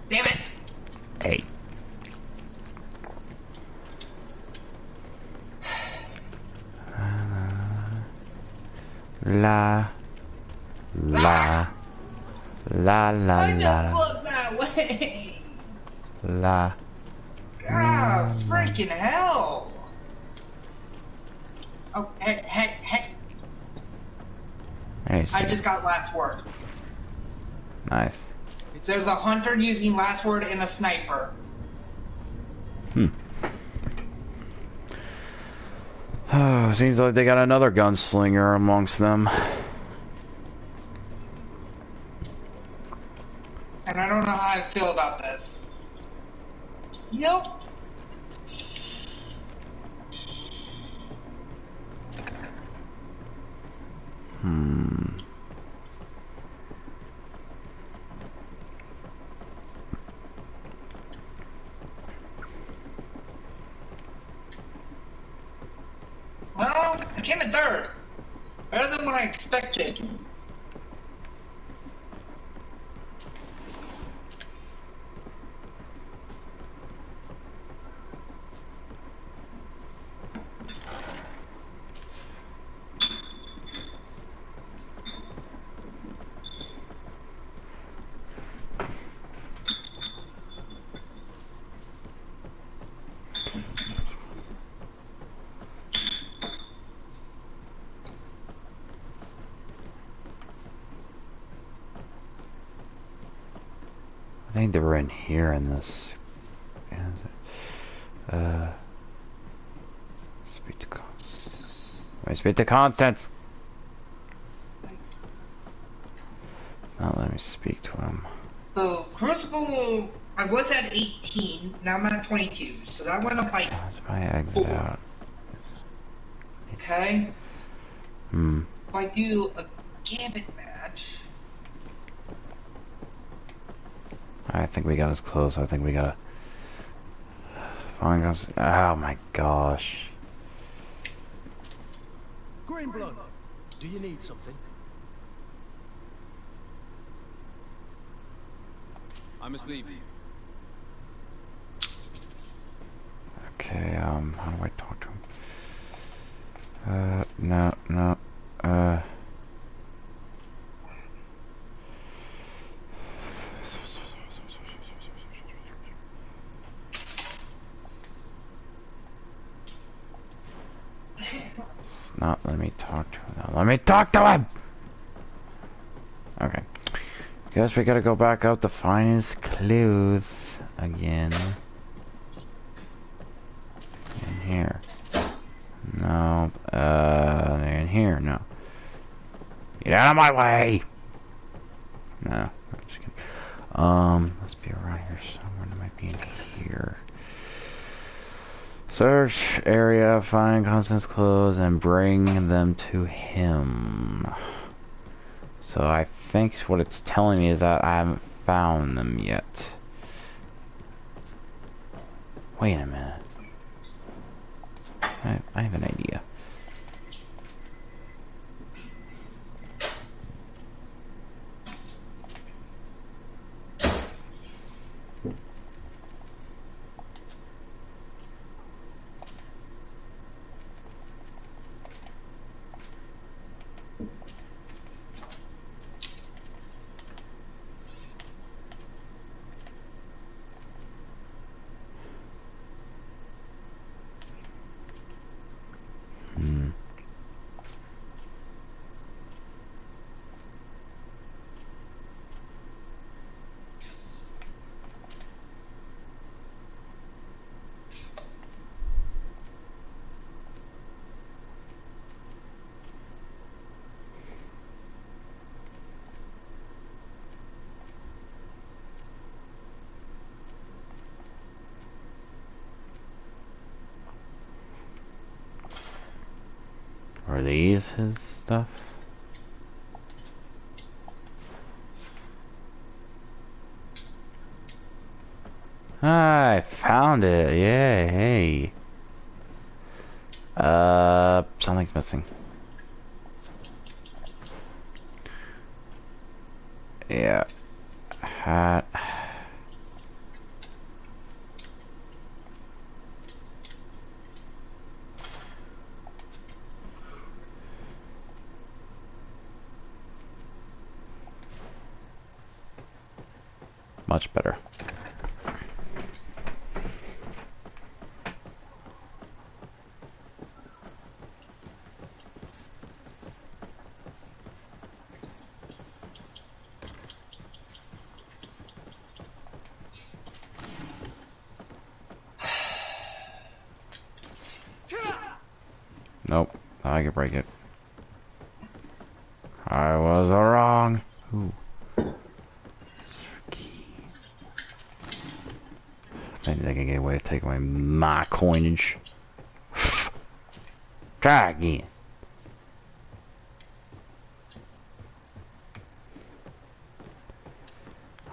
Damn it! A. La. La. La la I la. don't look that way! La. God, freaking hell! Oh, hey, hey, hey! Hey, I just got last word. nice. There's a hunter using last word and a sniper. Seems like they got another gunslinger amongst them. And I don't know how I feel about this. Yep. I came in third. Better than what I expected. I think they were in here in this. Speak to speak to Constance. It's not letting me speak to him. So Crucible, I was at 18. Now I'm at 22. So that went up by. That's my exit out. Okay. Hmm. If I do a gambit match. I think we got as close. I think we gotta find us. Oh my gosh. Greenblood, do you need something? I must leave you. Okay, how do I talk to him? No. It's not let me talk to him now. Let me talk to him! Okay. Guess we gotta go back out to find his clothes again. In here. No. In here. No. Get out of my way! No. I'm just kidding. Must be around here somewhere. It might be in here. Search area, find Constance clothes, and bring them to him. So I think what it's telling me is that I haven't found them yet. Wait a minute. I have an idea. Are these his stuff? I found it. Yay, hey. Something's missing. Yeah. Hat. Much better. Nope, I can break it. I was wrong. Ooh. Maybe they can get away with taking away my coinage. Try again.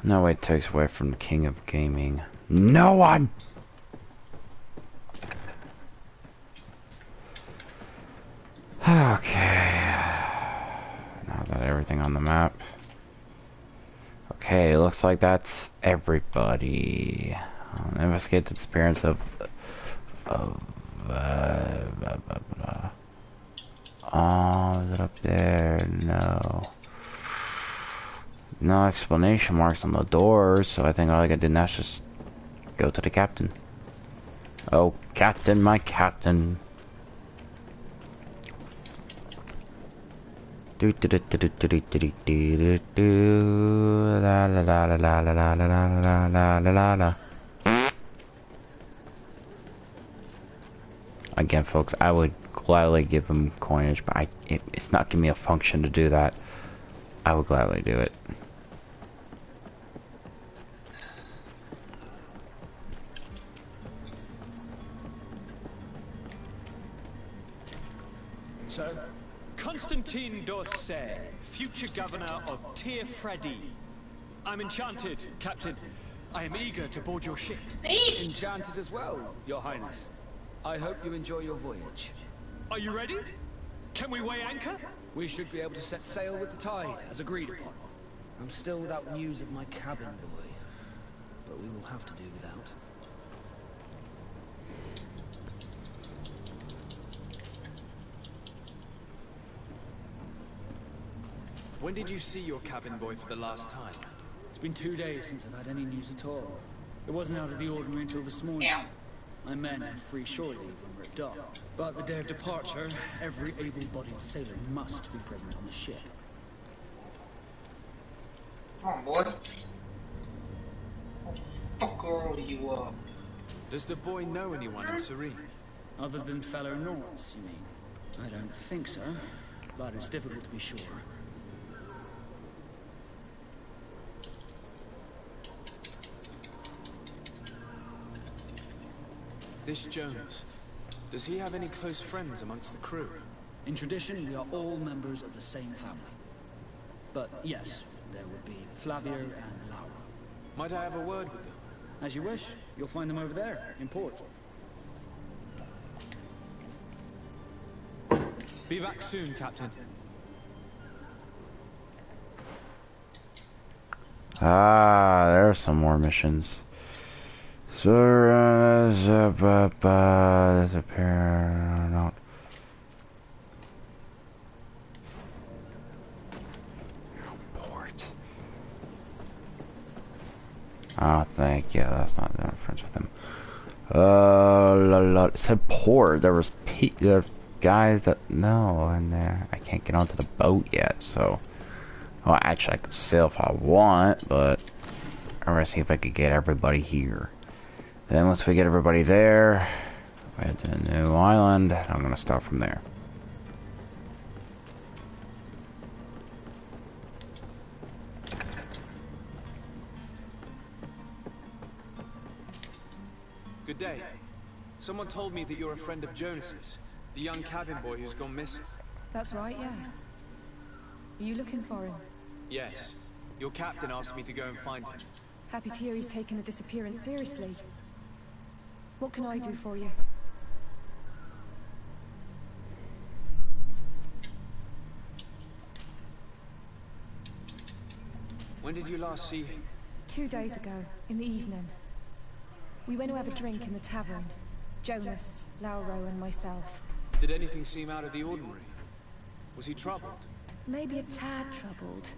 No way it takes away from the king of gaming. No one! everything on the map. Okay, looks like that's everybody. Investigate the disappearance of is it up there? No. No explanation marks on the doors, so I think all I gotta do now is just go to the captain. Oh, captain, my captain. Do do do do do do do do do la la la la la la la la la la la. Again, folks, I would gladly give him coinage, but it's not giving me a function to do that. I would gladly do it. So, Constantine d'Orsay, future governor of Tirfredi. I'm enchanted, Captain. I am eager to board your ship. Enchanted as well, Your Highness. I hope you enjoy your voyage. Are you ready? Can we weigh anchor? We should be able to set sail with the tide, as agreed upon. I'm still without news of my cabin boy, but we will have to do without. When did you see your cabin boy for the last time? It's been 2 days since I've had any news at all. It wasn't out of the ordinary until this morning. My men had free shore leave when we're at dock. But the day of departure, every able-bodied sailor must be present on the ship. Come on, boy. Fucker you up. Does the boy know anyone in Serene? Other than fellow Nords, you mean? I don't think so, but it's difficult to be sure. This Jonas, does he have any close friends amongst the crew? In tradition, we are all members of the same family. But yes, there would be Flavio and Laura. Might I have a word with them? As you wish. You'll find them over there, in port. Be back soon, Captain. Ah, there are some more missions. Disappear. Not. Port. Oh, thank you. That's not doing friends with him. It said port. There was guys that in there. I can't get onto the boat yet, so. Well, actually, I could sail if I want, but I'm gonna see if I could get everybody here. Then once we get everybody there, we head to a new island. I'm gonna start from there. Good day. Someone told me that you're a friend of Jonas's, the young cabin boy who's gone missing. That's right, yeah. Are you looking for him? Yes. Your captain asked me to go and find him. Happy to hear he's taken the disappearance seriously. What can I do for you? When did you last see him? 2 days ago, in the evening. We went to have a drink in the tavern. Jonas, Lauro, and myself. Did anything seem out of the ordinary? Was he troubled? Maybe a tad troubled.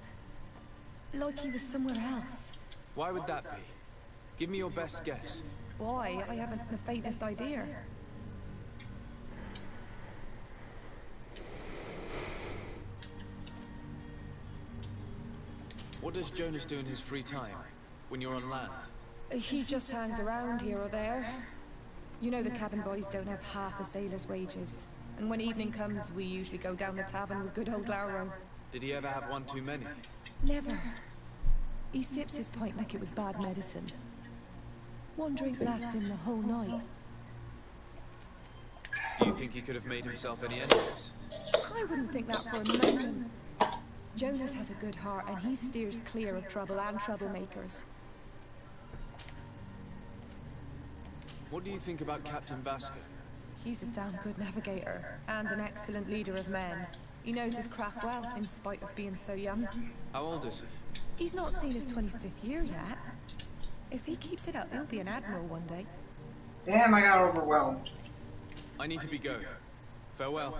Like he was somewhere else. Why would that be? Give me your best guess. Why? I haven't the faintest idea. What does Jonas do in his free time, when you're on land? He just hangs around here or there. You know the cabin boys don't have half a sailor's wages. And when evening comes, we usually go down the tavern with good old Lauro. Did he ever have one too many? Never. He sips his pint like it was bad medicine. One drink lasts him the whole night. Do you think he could have made himself any enemies? I wouldn't think that for a moment. Jonas has a good heart and he steers clear of trouble and troublemakers. What do you think about Captain Vasco? He's a damn good navigator and an excellent leader of men. He knows his craft well, in spite of being so young. How old is he? He's not seen his 25th year yet. If he keeps it up, he'll be an admiral one day. Damn, I got overwhelmed. I need to be going. Farewell.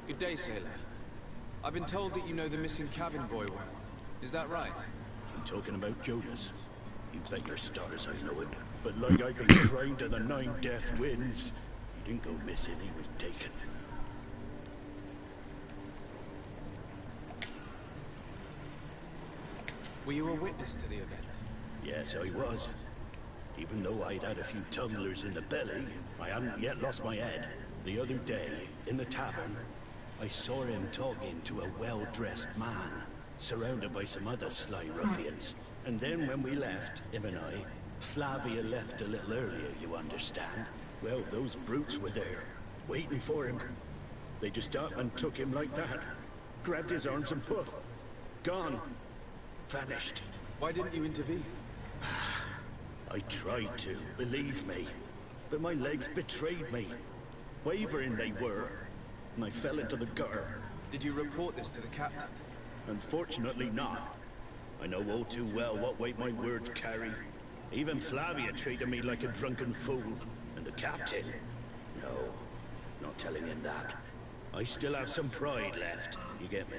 Good day, sailor. I've been told that you know the missing cabin boy well. Is that right? You talking about Jonas? You bet your stars I know him. But like I've been crying to the 9 death winds, he didn't go missing, he was taken. Were you a witness to the event? Yes, I was. Even though I'd had a few tumblers in the belly, I hadn't yet lost my head. The other day, in the tavern, I saw him talking to a well-dressed man, surrounded by some other sly ruffians. And then when we left, him and I, Flavia left a little earlier, you understand? Well, those brutes were there, waiting for him. They just up and took him like that. Grabbed his arms and poof. Gone. Vanished. Why didn't you intervene? I tried to, believe me. But my legs betrayed me. Wavering they were, and I fell into the gutter. Did you report this to the captain? Unfortunately not. I know all too well what weight my words carry. Even Flavia treated me like a drunken fool. And the captain? No, not telling him that. I still have some pride left. You get me?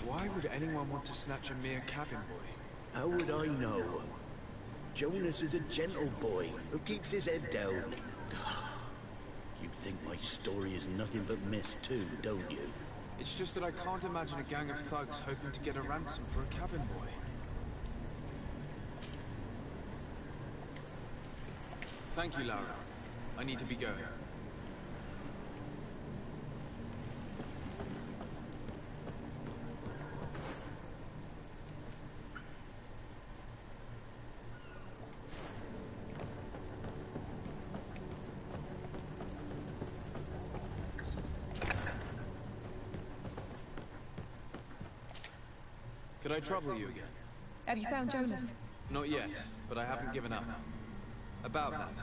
Why would anyone want to snatch a mere cabin boy? How would I know? Jonas is a gentle boy who keeps his head down. You think my story is nothing but mist too, don't you? It's just that I can't imagine a gang of thugs hoping to get a ransom for a cabin boy. Thank you, Lara. I need to be going. Could I trouble you again? Have you found Jonas? Not yet, but I haven't given up. About that.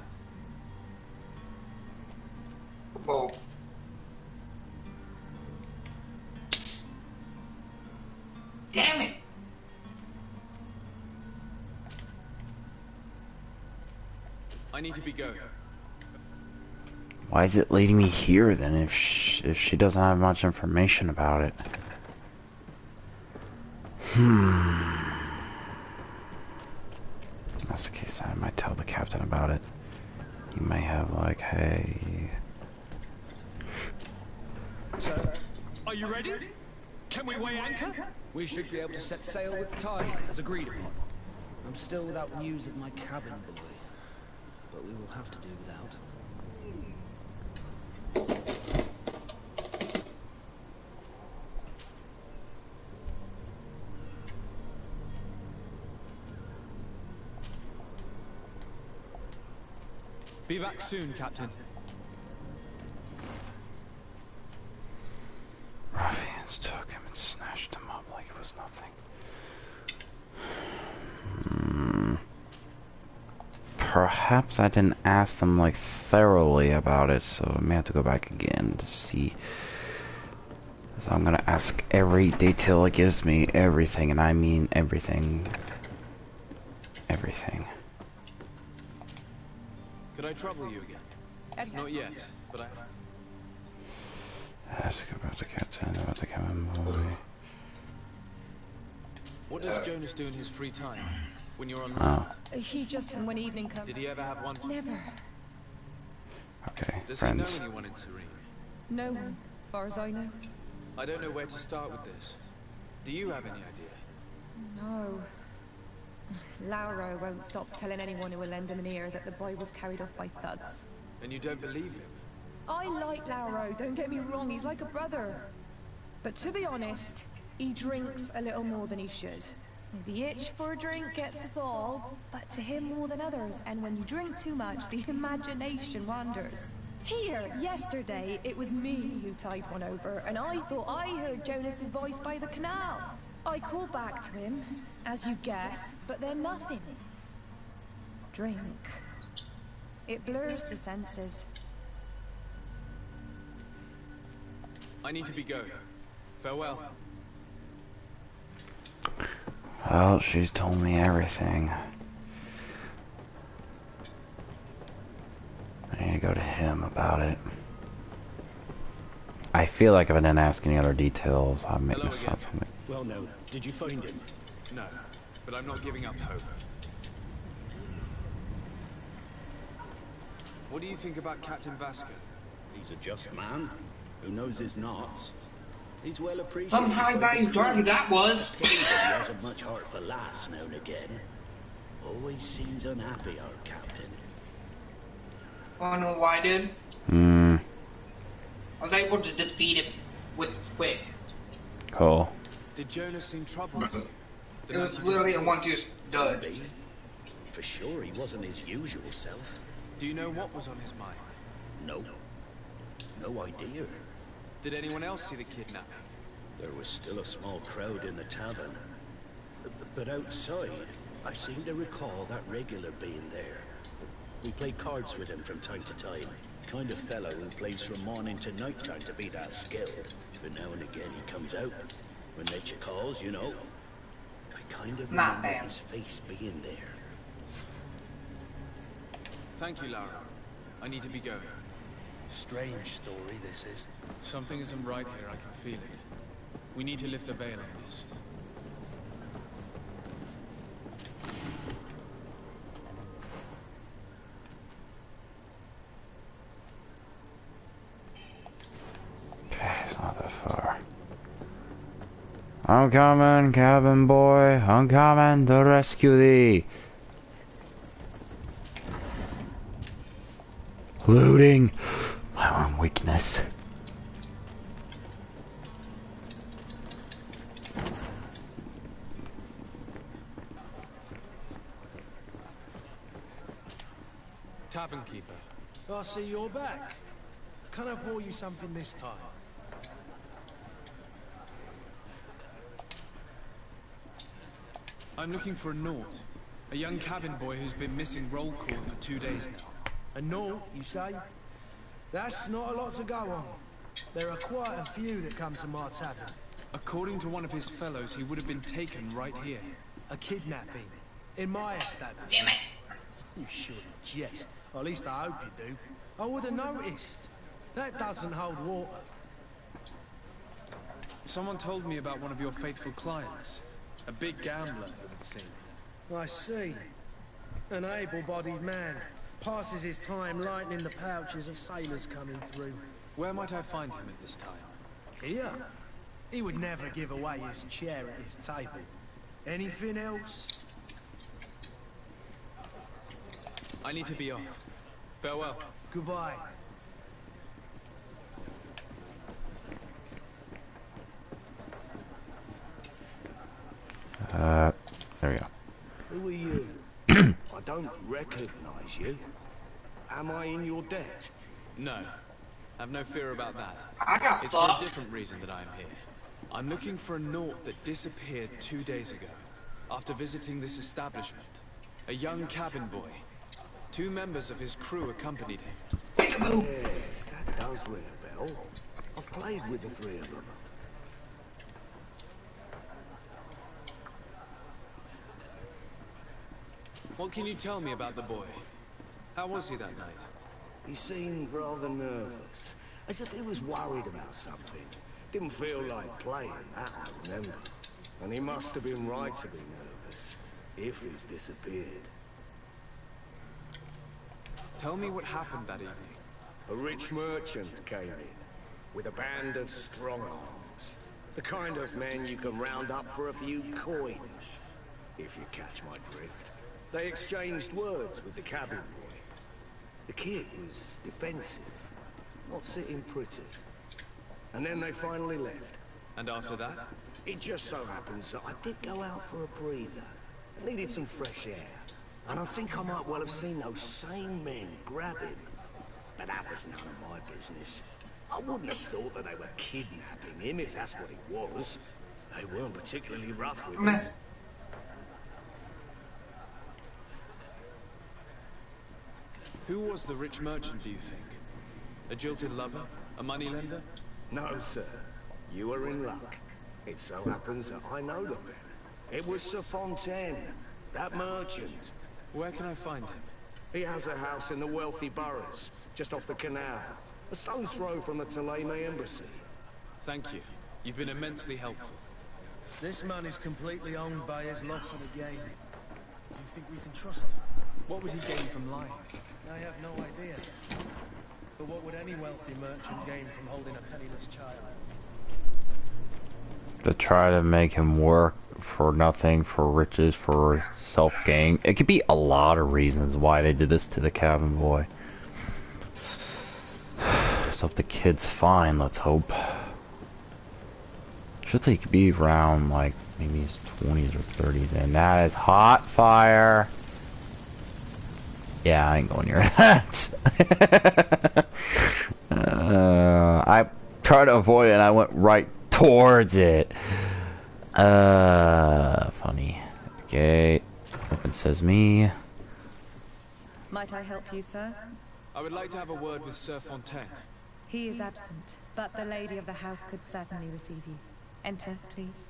Oh. Damn it! I need to be going. Why is it leading me here then if she doesn't have much information about it? That's the case, I might tell the captain about it. You may have like, hey... So, are you ready? Can we weigh anchor? We should be able to set sail with the tide, as agreed upon. I'm still without news of my cabin boy, but we will have to do without. Be back soon, Captain. Ruffians took him and snatched him up like it was nothing. Perhaps I didn't ask them like thoroughly about it, so I may have to go back again to see. So I'm gonna ask every detail it gives me, everything, and I mean everything. Everything. Could I trouble you again? Not yet, but I... Ask about the captain, about the cabin boy. What does Jonas do in his free time? When you're on land? He just, when evening comes... Did he ever have one? Never. Okay, Does friends. he know anyone in Serene? No one, far as I know. I don't know where to start with this. Do you have any idea? No. Lauro won't stop telling anyone who will lend him an ear that the boy was carried off by thugs. And you don't believe him? I like Lauro, don't get me wrong, he's like a brother. But to be honest, he drinks a little more than he should. The itch for a drink gets us all, but to him more than others, and when you drink too much, the imagination wanders. Here, yesterday, it was me who tied one over, and I thought I heard Jonas's voice by the canal. I called back to him, as you guess, but then nothing. Drink. It blurs the senses. I need to be going. Farewell. Well, she's told me everything. I need to go to him about it. I feel like if I didn't ask any other details, I'd make this sound something. Well, no. Did you find him? No, but I'm not giving up hope. What do you think about Captain Vasco? He's a just man who knows his knots. He's well appreciated. Some high-value target that was. Pity that he hasn't much heart for lass now and again. Always seems unhappy, our captain. Wanna know why, dude? Hmm. I was able to defeat him with quick. Cool. Did Jonas seem troubled? It was literally a 1-2 dud. For sure, he wasn't his usual self. Do you know what was on his mind? No. No idea. Did anyone else see the kidnapping? There was still a small crowd in the tavern. But outside, I seem to recall that regular being there. We played cards with him from time to time. Kind of fellow who plays from morning to night time to be that skilled. But now and again he comes out. When nature calls, you know. I kind of remember his face being there. Thank you, Lara. I need to be going. Strange story, this is. Something isn't right here, I can feel it. We need to lift the veil on this. Okay, it's not that far. I'm coming, cabin boy. I'm coming to rescue thee. Looting. My own weakness. Tavern keeper. I see you're back. Can I pour you something this time? I'm looking for a Naut. A young cabin boy who's been missing roll call for 2 days now. A Naut, you say? That's not a lot to go on. There are quite a few that come to my tavern. According to one of his fellows, he would have been taken right here. A kidnapping. In my establishment. Damn it! You shouldn't jest. Or at least I hope you do. I would have noticed. That doesn't hold water. Someone told me about one of your faithful clients. A big gambler, it would seem. I see. An able-bodied man. Passes his time lightening the pouches of sailors coming through. Where might I find him at this time? Here? He would never give away his chair at his table. Anything else? I need to be off. Farewell. Goodbye. There we go. Who are you? I don't recognize you. Am I in your debt? No. Have no fear about that. I got It's for a different reason that I am here. I'm looking for a Naut that disappeared 2 days ago, after visiting this establishment. A young cabin boy. 2 members of his crew accompanied him. Yes, that does ring a bell. I've played with the 3 of them. What can you tell me about the boy? How was he that night? He seemed rather nervous, as if he was worried about something. Didn't feel like playing, that I remember. And he must have been right to be nervous, if he's disappeared. Tell me what happened that evening. A rich merchant came in, with a band of strong arms. The kind of men you can round up for a few coins, if you catch my drift. They exchanged words with the cabin boy. The kid was defensive, not sitting pretty. And then they finally left. And after that? It just so happens that I did go out for a breather. I needed some fresh air. And I think I might well have seen those same men grab him. But that was none of my business. I wouldn't have thought that they were kidnapping him if that's what it was. They weren't particularly rough with him. Who was the rich merchant, do you think? A jilted lover? A moneylender? No, sir. You are in luck. It so happens that I know the man. It was Sir Fontaine, that merchant. Where can I find him? He has a house in the wealthy boroughs, just off the canal. A stone's throw from the Thélème embassy. Thank you. You've been immensely helpful. This man is completely owned by his love for the game. Do you think we can trust him? What would he gain from lying? I have no idea. But what would any wealthy merchant gain from holding a penniless child? To try to make him work for nothing, for riches, for self-gain. It could be a lot of reasons why they did this to the cabin boy. So if the kid's fine, let's hope. Should he could be around like maybe his 20s or 30s, and that is hot fire. Yeah, I ain't going near that. I tried to avoid it and I went right towards it. Funny. Okay. Open says me. Might I help you, sir? I would like to have a word with Sir Fontaine. He is absent, but the lady of the house could certainly receive you. Enter, please.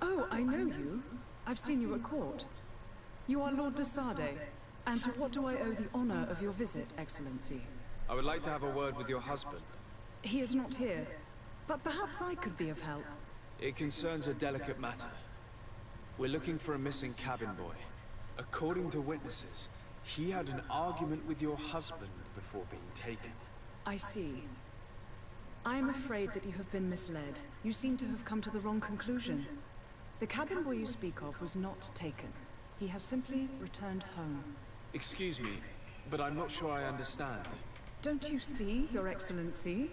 Oh, I know you. I've seen you at court. You are Lord de Sardet. And to what do I owe the honor of your visit, Excellency? I would like to have a word with your husband. He is not here, but perhaps I could be of help. It concerns a delicate matter. We're looking for a missing cabin boy. According to witnesses, he had an argument with your husband before being taken. I see. I am afraid that you have been misled. You seem to have come to the wrong conclusion. The cabin boy you speak of was not taken. He has simply returned home. Excuse me, but I'm not sure I understand. Don't you see, Your Excellency?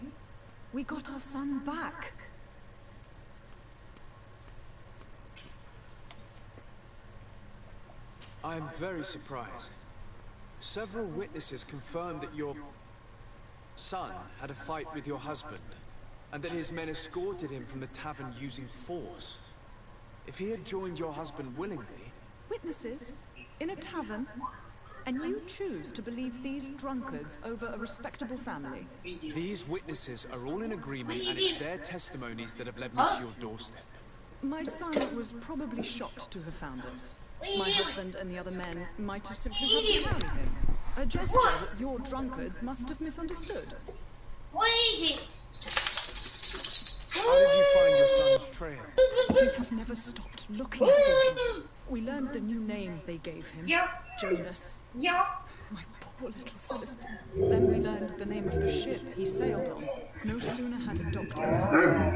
We got our son back. I am very surprised. Several witnesses confirmed that your son had a fight with your husband, and that his men escorted him from the tavern using force. If he had joined your husband willingly... Witnesses? In a tavern? And you choose to believe these drunkards over a respectable family? These witnesses are all in agreement, and it's their testimonies that have led me to your doorstep. My son was probably shocked to have found us. My husband and the other men might have simply had to carry him. A gesture that your drunkards must have misunderstood. What is it? How did you find your son's trail? We have never stopped looking for him. We learned the new name they gave him. Jonas. My poor little Celestine. Then we learned the name of the ship he sailed on. No sooner had it docked in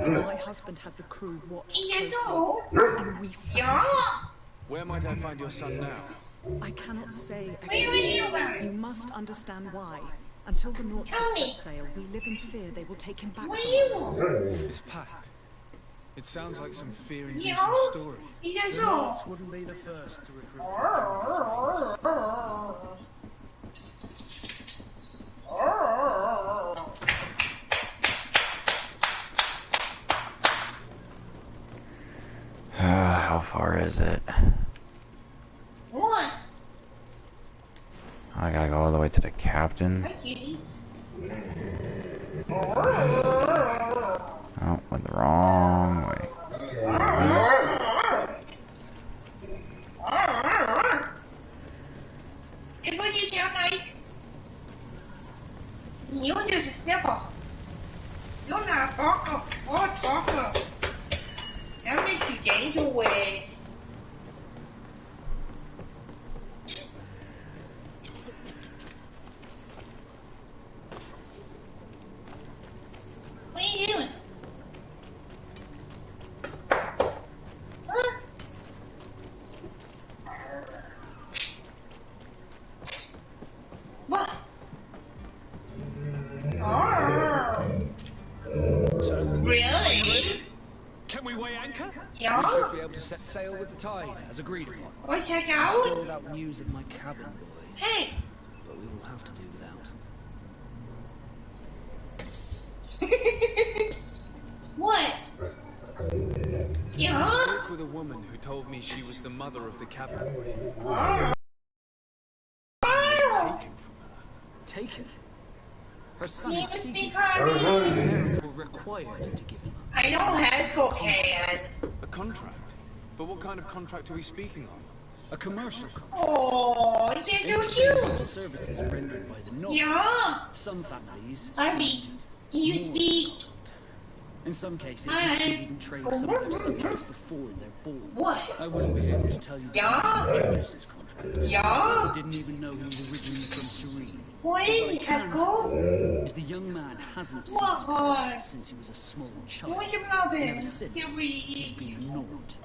than my husband had the crew watched closely. And we found him. Where might I find your son now? I cannot say, Excellency. You must understand why. Until the Norts have set sail, we live in fear they will take him back from us. This pact. It sounds like some fear-inducing story. The Norts wouldn't be the first to recruit. How far is it? What? I gotta go all the way to the captain. Oh, went the wrong way. And what do you sound like? You're just a sniffer. You're not a barker or a talker. That makes you dangerous. What are you doing? sail with the tide, as agreed upon. Oh, check I'm out. still without news of my cabin boy. Hey. But we will have to do without. What? Yeah? I spoke with a woman who told me she was the mother of the cabin boy. Oh. He was taken from her. Taken? Her son He is was seeking. becoming. His parents were required to give him up. I know has cocaine. A contract? But what kind of contract are we speaking of? A commercial contract. Oh, In they're so exchange for cute. services rendered by the North. Yeah. Some families. Arby, can you speak? In some cases, Hi. nations even trade some of their subjects before they're born. What? I wouldn't be able to tell you Yeah. the Jonas's contract. Yeah. I didn't even know he was originally from Serene. What is it, Echo? Is the young man hasn't seen What? his parents since he was a small child. What you loving? And ever since, Can he's been ignored.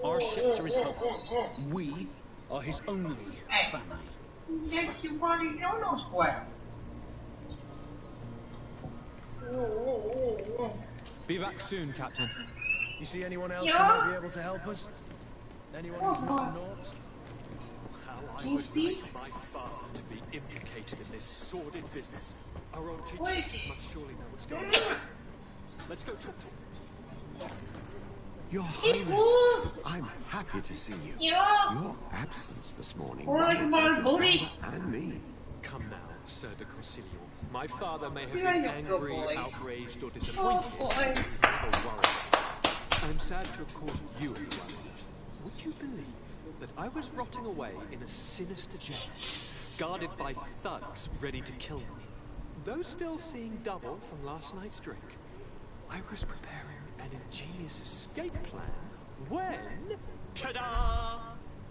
Our ships are his home. We are his only family. That's your body no square. Be back soon, Captain. You see anyone else Yeah? who might be able to help us? Anyone who's not Nords? How I Can you would speak? like my father to be implicated in this sordid business. Our own teacher What is it? must surely know what's going on. Let's go talk to him. Your It's Highness, cool. I'm happy to see you. Yeah. Your absence this morning Oh, it's worried my both your booty. father and me. Come now, Sir de Corsilio. My father may have You been guys are good angry, boys. outraged, or Oh, disappointed. boy. but he's never worried. I'm sad to have caused you any worry. Would you believe that I was rotting away in a sinister jail, guarded by thugs ready to kill me? Though still seeing double from last night's drink, I was preparing an ingenious escape plan when... Ta-da!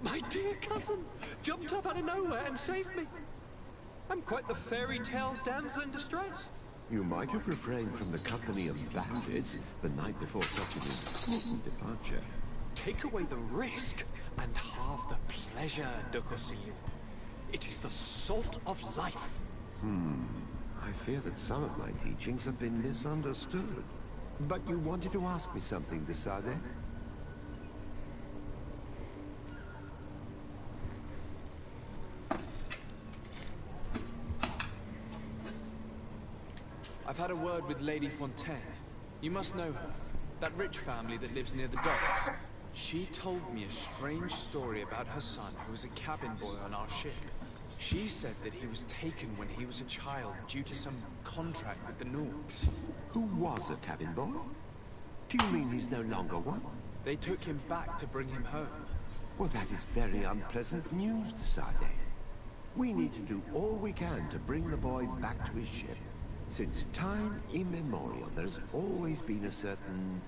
My dear cousin jumped up out of nowhere and saved me. I'm quite the fairy tale damsel in distress. You might have refrained from the company of bandits the night before such an important departure. Take away the risk and halve the pleasure, de Corsilio. It is the salt of life. I fear that some of my teachings have been misunderstood. But you wanted to ask me something, de Sade? I've had a word with Lady Fontaine. You must know her. That rich family that lives near the docks. She told me a strange story about her son who was a cabin boy on our ship. She said that he was taken when he was a child due to some contract with the Nords. Who was a cabin boy? Do you mean he's no longer one? They took him back to bring him home. Well, that is very unpleasant news, de Sade. We need to do all we can to bring the boy back to his ship. Since time immemorial, there's always been a certain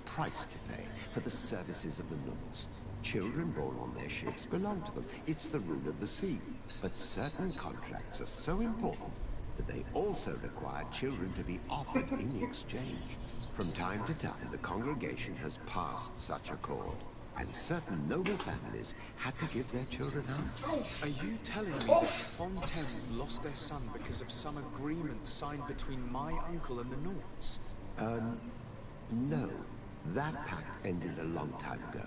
price to pay for the services of the Nords. Children born on their ships belong to them. It's the rule of the sea. But certain contracts are so important that they also require children to be offered in exchange. From time to time, the congregation has passed such accord, and certain noble families had to give their children up. Are you telling me that Fontaines lost their son because of some agreement signed between my uncle and the Nords? No. That pact ended a long time ago.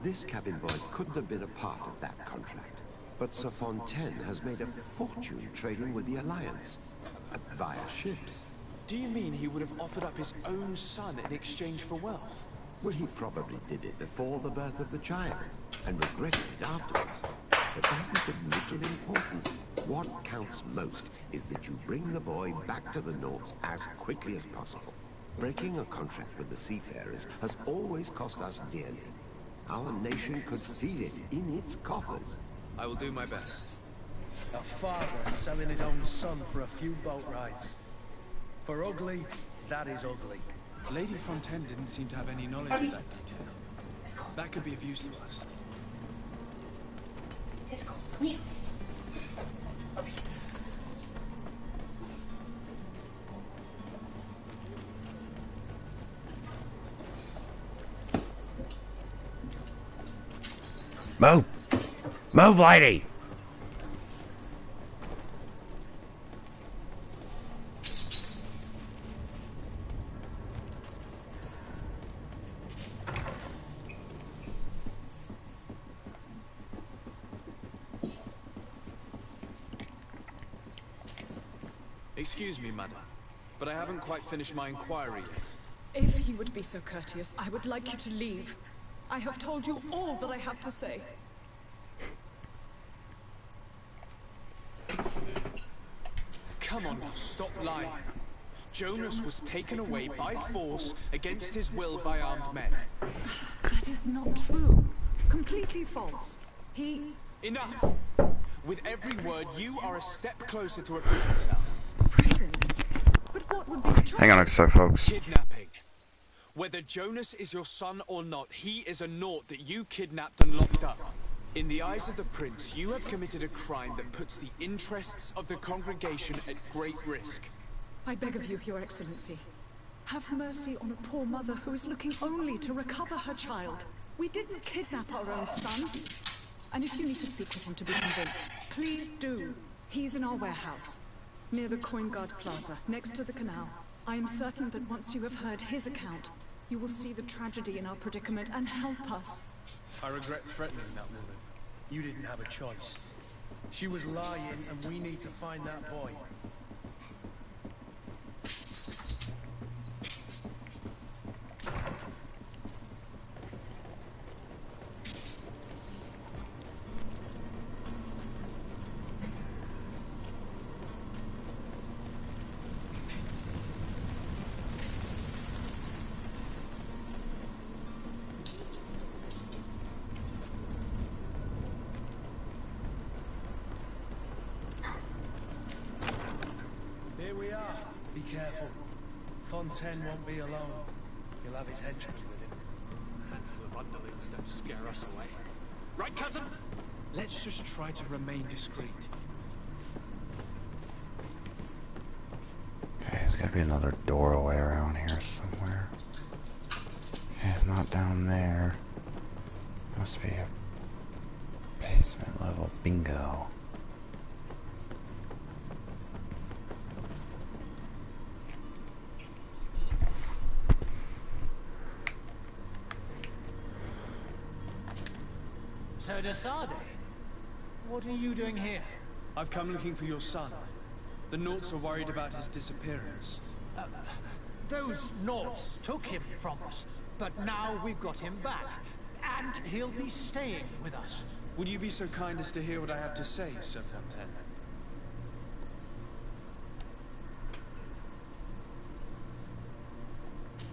This cabin boy couldn't have been a part of that contract. But Sir Fontaine has made a fortune trading with the Alliance, via ships. Do you mean he would have offered up his own son in exchange for wealth? Well, he probably did it before the birth of the child, and regretted it afterwards. But that is of little importance. What counts most is that you bring the boy back to the Nords as quickly as possible. Breaking a contract with the seafarers has always cost us dearly. Our nation could feel it in its coffers. I will do my best. A father selling his own son for a few boat rides. For ugly, that is ugly. Lady Fontaine didn't seem to have any knowledge of that detail. That could be of use to us. Let's go. Come here. Move! Move, lady! Excuse me, madam, but I haven't quite finished my inquiry yet. If you would be so courteous, I would like you to leave. I have told you all that I have to say. Come on now, stop lying. Jonas was taken away by force against his will by armed men. That is not true. Completely false. He... Enough! With every word, you are a step closer to a prison cell. Prison? But what would be the charge? Hang on a sec, folks. Kidnapping. Whether Jonas is your son or not, he is a naught that you kidnapped and locked up. In the eyes of the prince, you have committed a crime that puts the interests of the congregation at great risk. I beg of you, Your Excellency. Have mercy on a poor mother who is looking only to recover her child. We didn't kidnap our own son. And if you need to speak with him to be convinced, please do. He's in our warehouse, near the Coin Guard Plaza, next to the canal. I am certain that once you have heard his account, you will see the tragedy in our predicament and help us. I regret threatening that woman. You didn't have a choice. She was lying, and we need to find that boy. Careful. Fontaine won't be alone. He'll have his henchmen with him. A handful of underlings don't scare us away. Right, cousin? Let's just try to remain discreet. Okay, there's gotta be another doorway around here somewhere. Okay, it's not down there. Must be a basement level. Bingo. So Desade, what are you doing here? I've come looking for your son. The Naughts are worried about his disappearance. Those Naughts took him from us, but now we've got him back, and he'll be staying with us. Would you be so kind as to hear what I have to say, Sir Fontaine?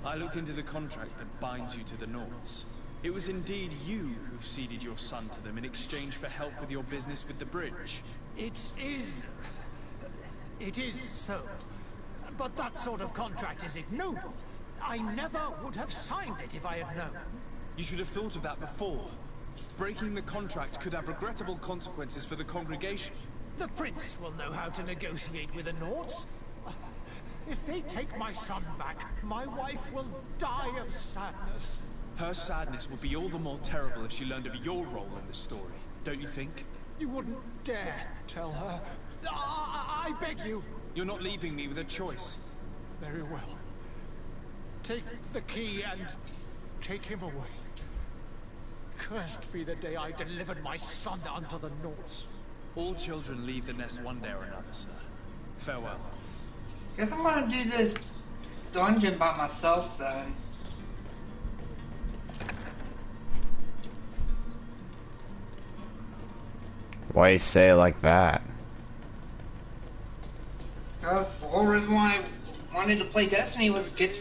I looked into the contract that binds you to the Naughts. It was indeed you who ceded your son to them in exchange for help with your business with the bridge. It is so. But that sort of contract is ignoble. I never would have signed it if I had known. You should have thought of that before. Breaking the contract could have regrettable consequences for the congregation. The prince will know how to negotiate with the Naughts. If they take my son back, my wife will die of sadness. Her sadness would be all the more terrible if she learned of your role in the story, don't you think? You wouldn't dare tell her. I beg you. You're not leaving me with a choice. Very well. Take the key and take him away. Cursed be the day I delivered my son unto the Naughts. All children leave the nest one day or another, sir. Farewell. Guess I'm gonna do this dungeon by myself then. Why you say it like that? That's the whole reason why I wanted to play Destiny was to get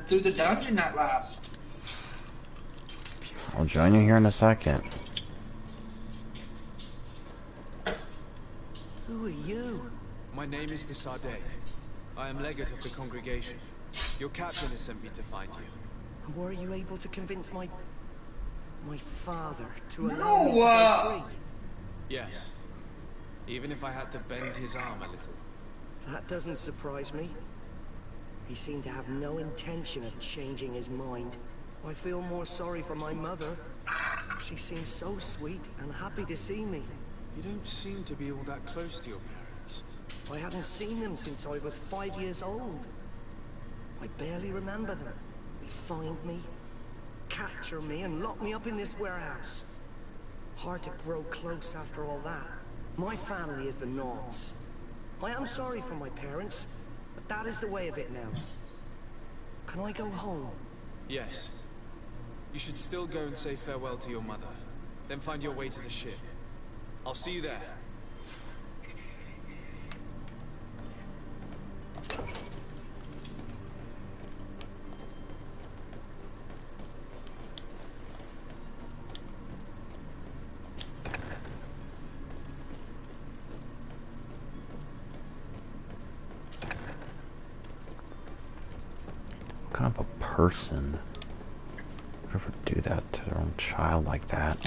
through the dungeon at last. I'll join you here in a second. Who are you? My name is Desade. I am legate of the congregation. Your captain has sent me to find you. And were you able to convince my father to allow me to go free? Yes. Even if I had to bend his arm a little. That doesn't surprise me. He seemed to have no intention of changing his mind. I feel more sorry for my mother. She seems so sweet and happy to see me. You don't seem to be all that close to your parents. I haven't seen them since I was 5 years old. I barely remember them. They find me, capture me, and lock me up in this warehouse. Hard to grow close after all that. My family is the Naughts. I am sorry for my parents, but that is the way of it now. Can I go home? Yes. You should still go and say farewell to your mother. Then find your way to the ship. I'll see you there. What kind of a person would ever do that to their own child like that?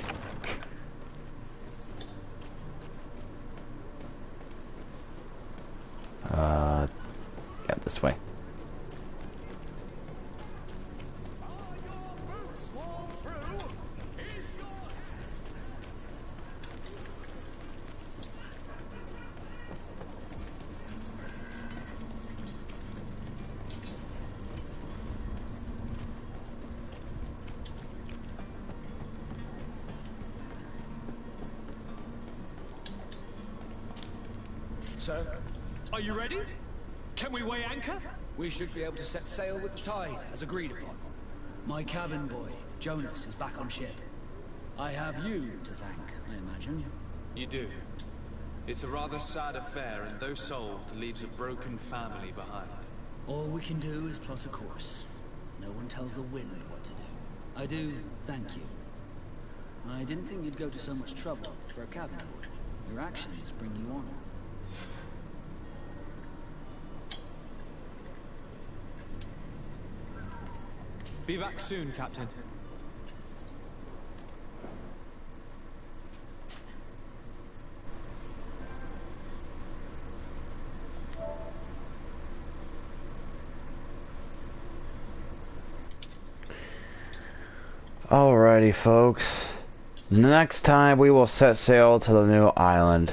Yeah, this way. So, are you ready? Can we weigh anchor? We should be able to set sail with the tide, as agreed upon. My cabin boy, Jonas, is back on ship. I have you to thank, I imagine. You do. It's a rather sad affair, and though solved, leaves a broken family behind. All we can do is plot a course. No one tells the wind what to do. I do thank you. I didn't think you'd go to so much trouble for a cabin boy. Your actions bring you honor. Be back soon, Captain. Alrighty, folks. Next time we will set sail to the new island.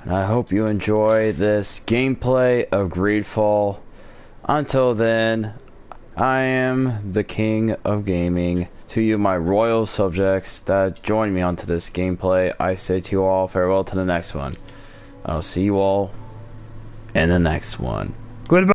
And I hope you enjoy this gameplay of Greedfall. Until then, I am the king of gaming. To you, my royal subjects that joined me onto this gameplay, I say to you all farewell to the next one. I'll see you all in the next one.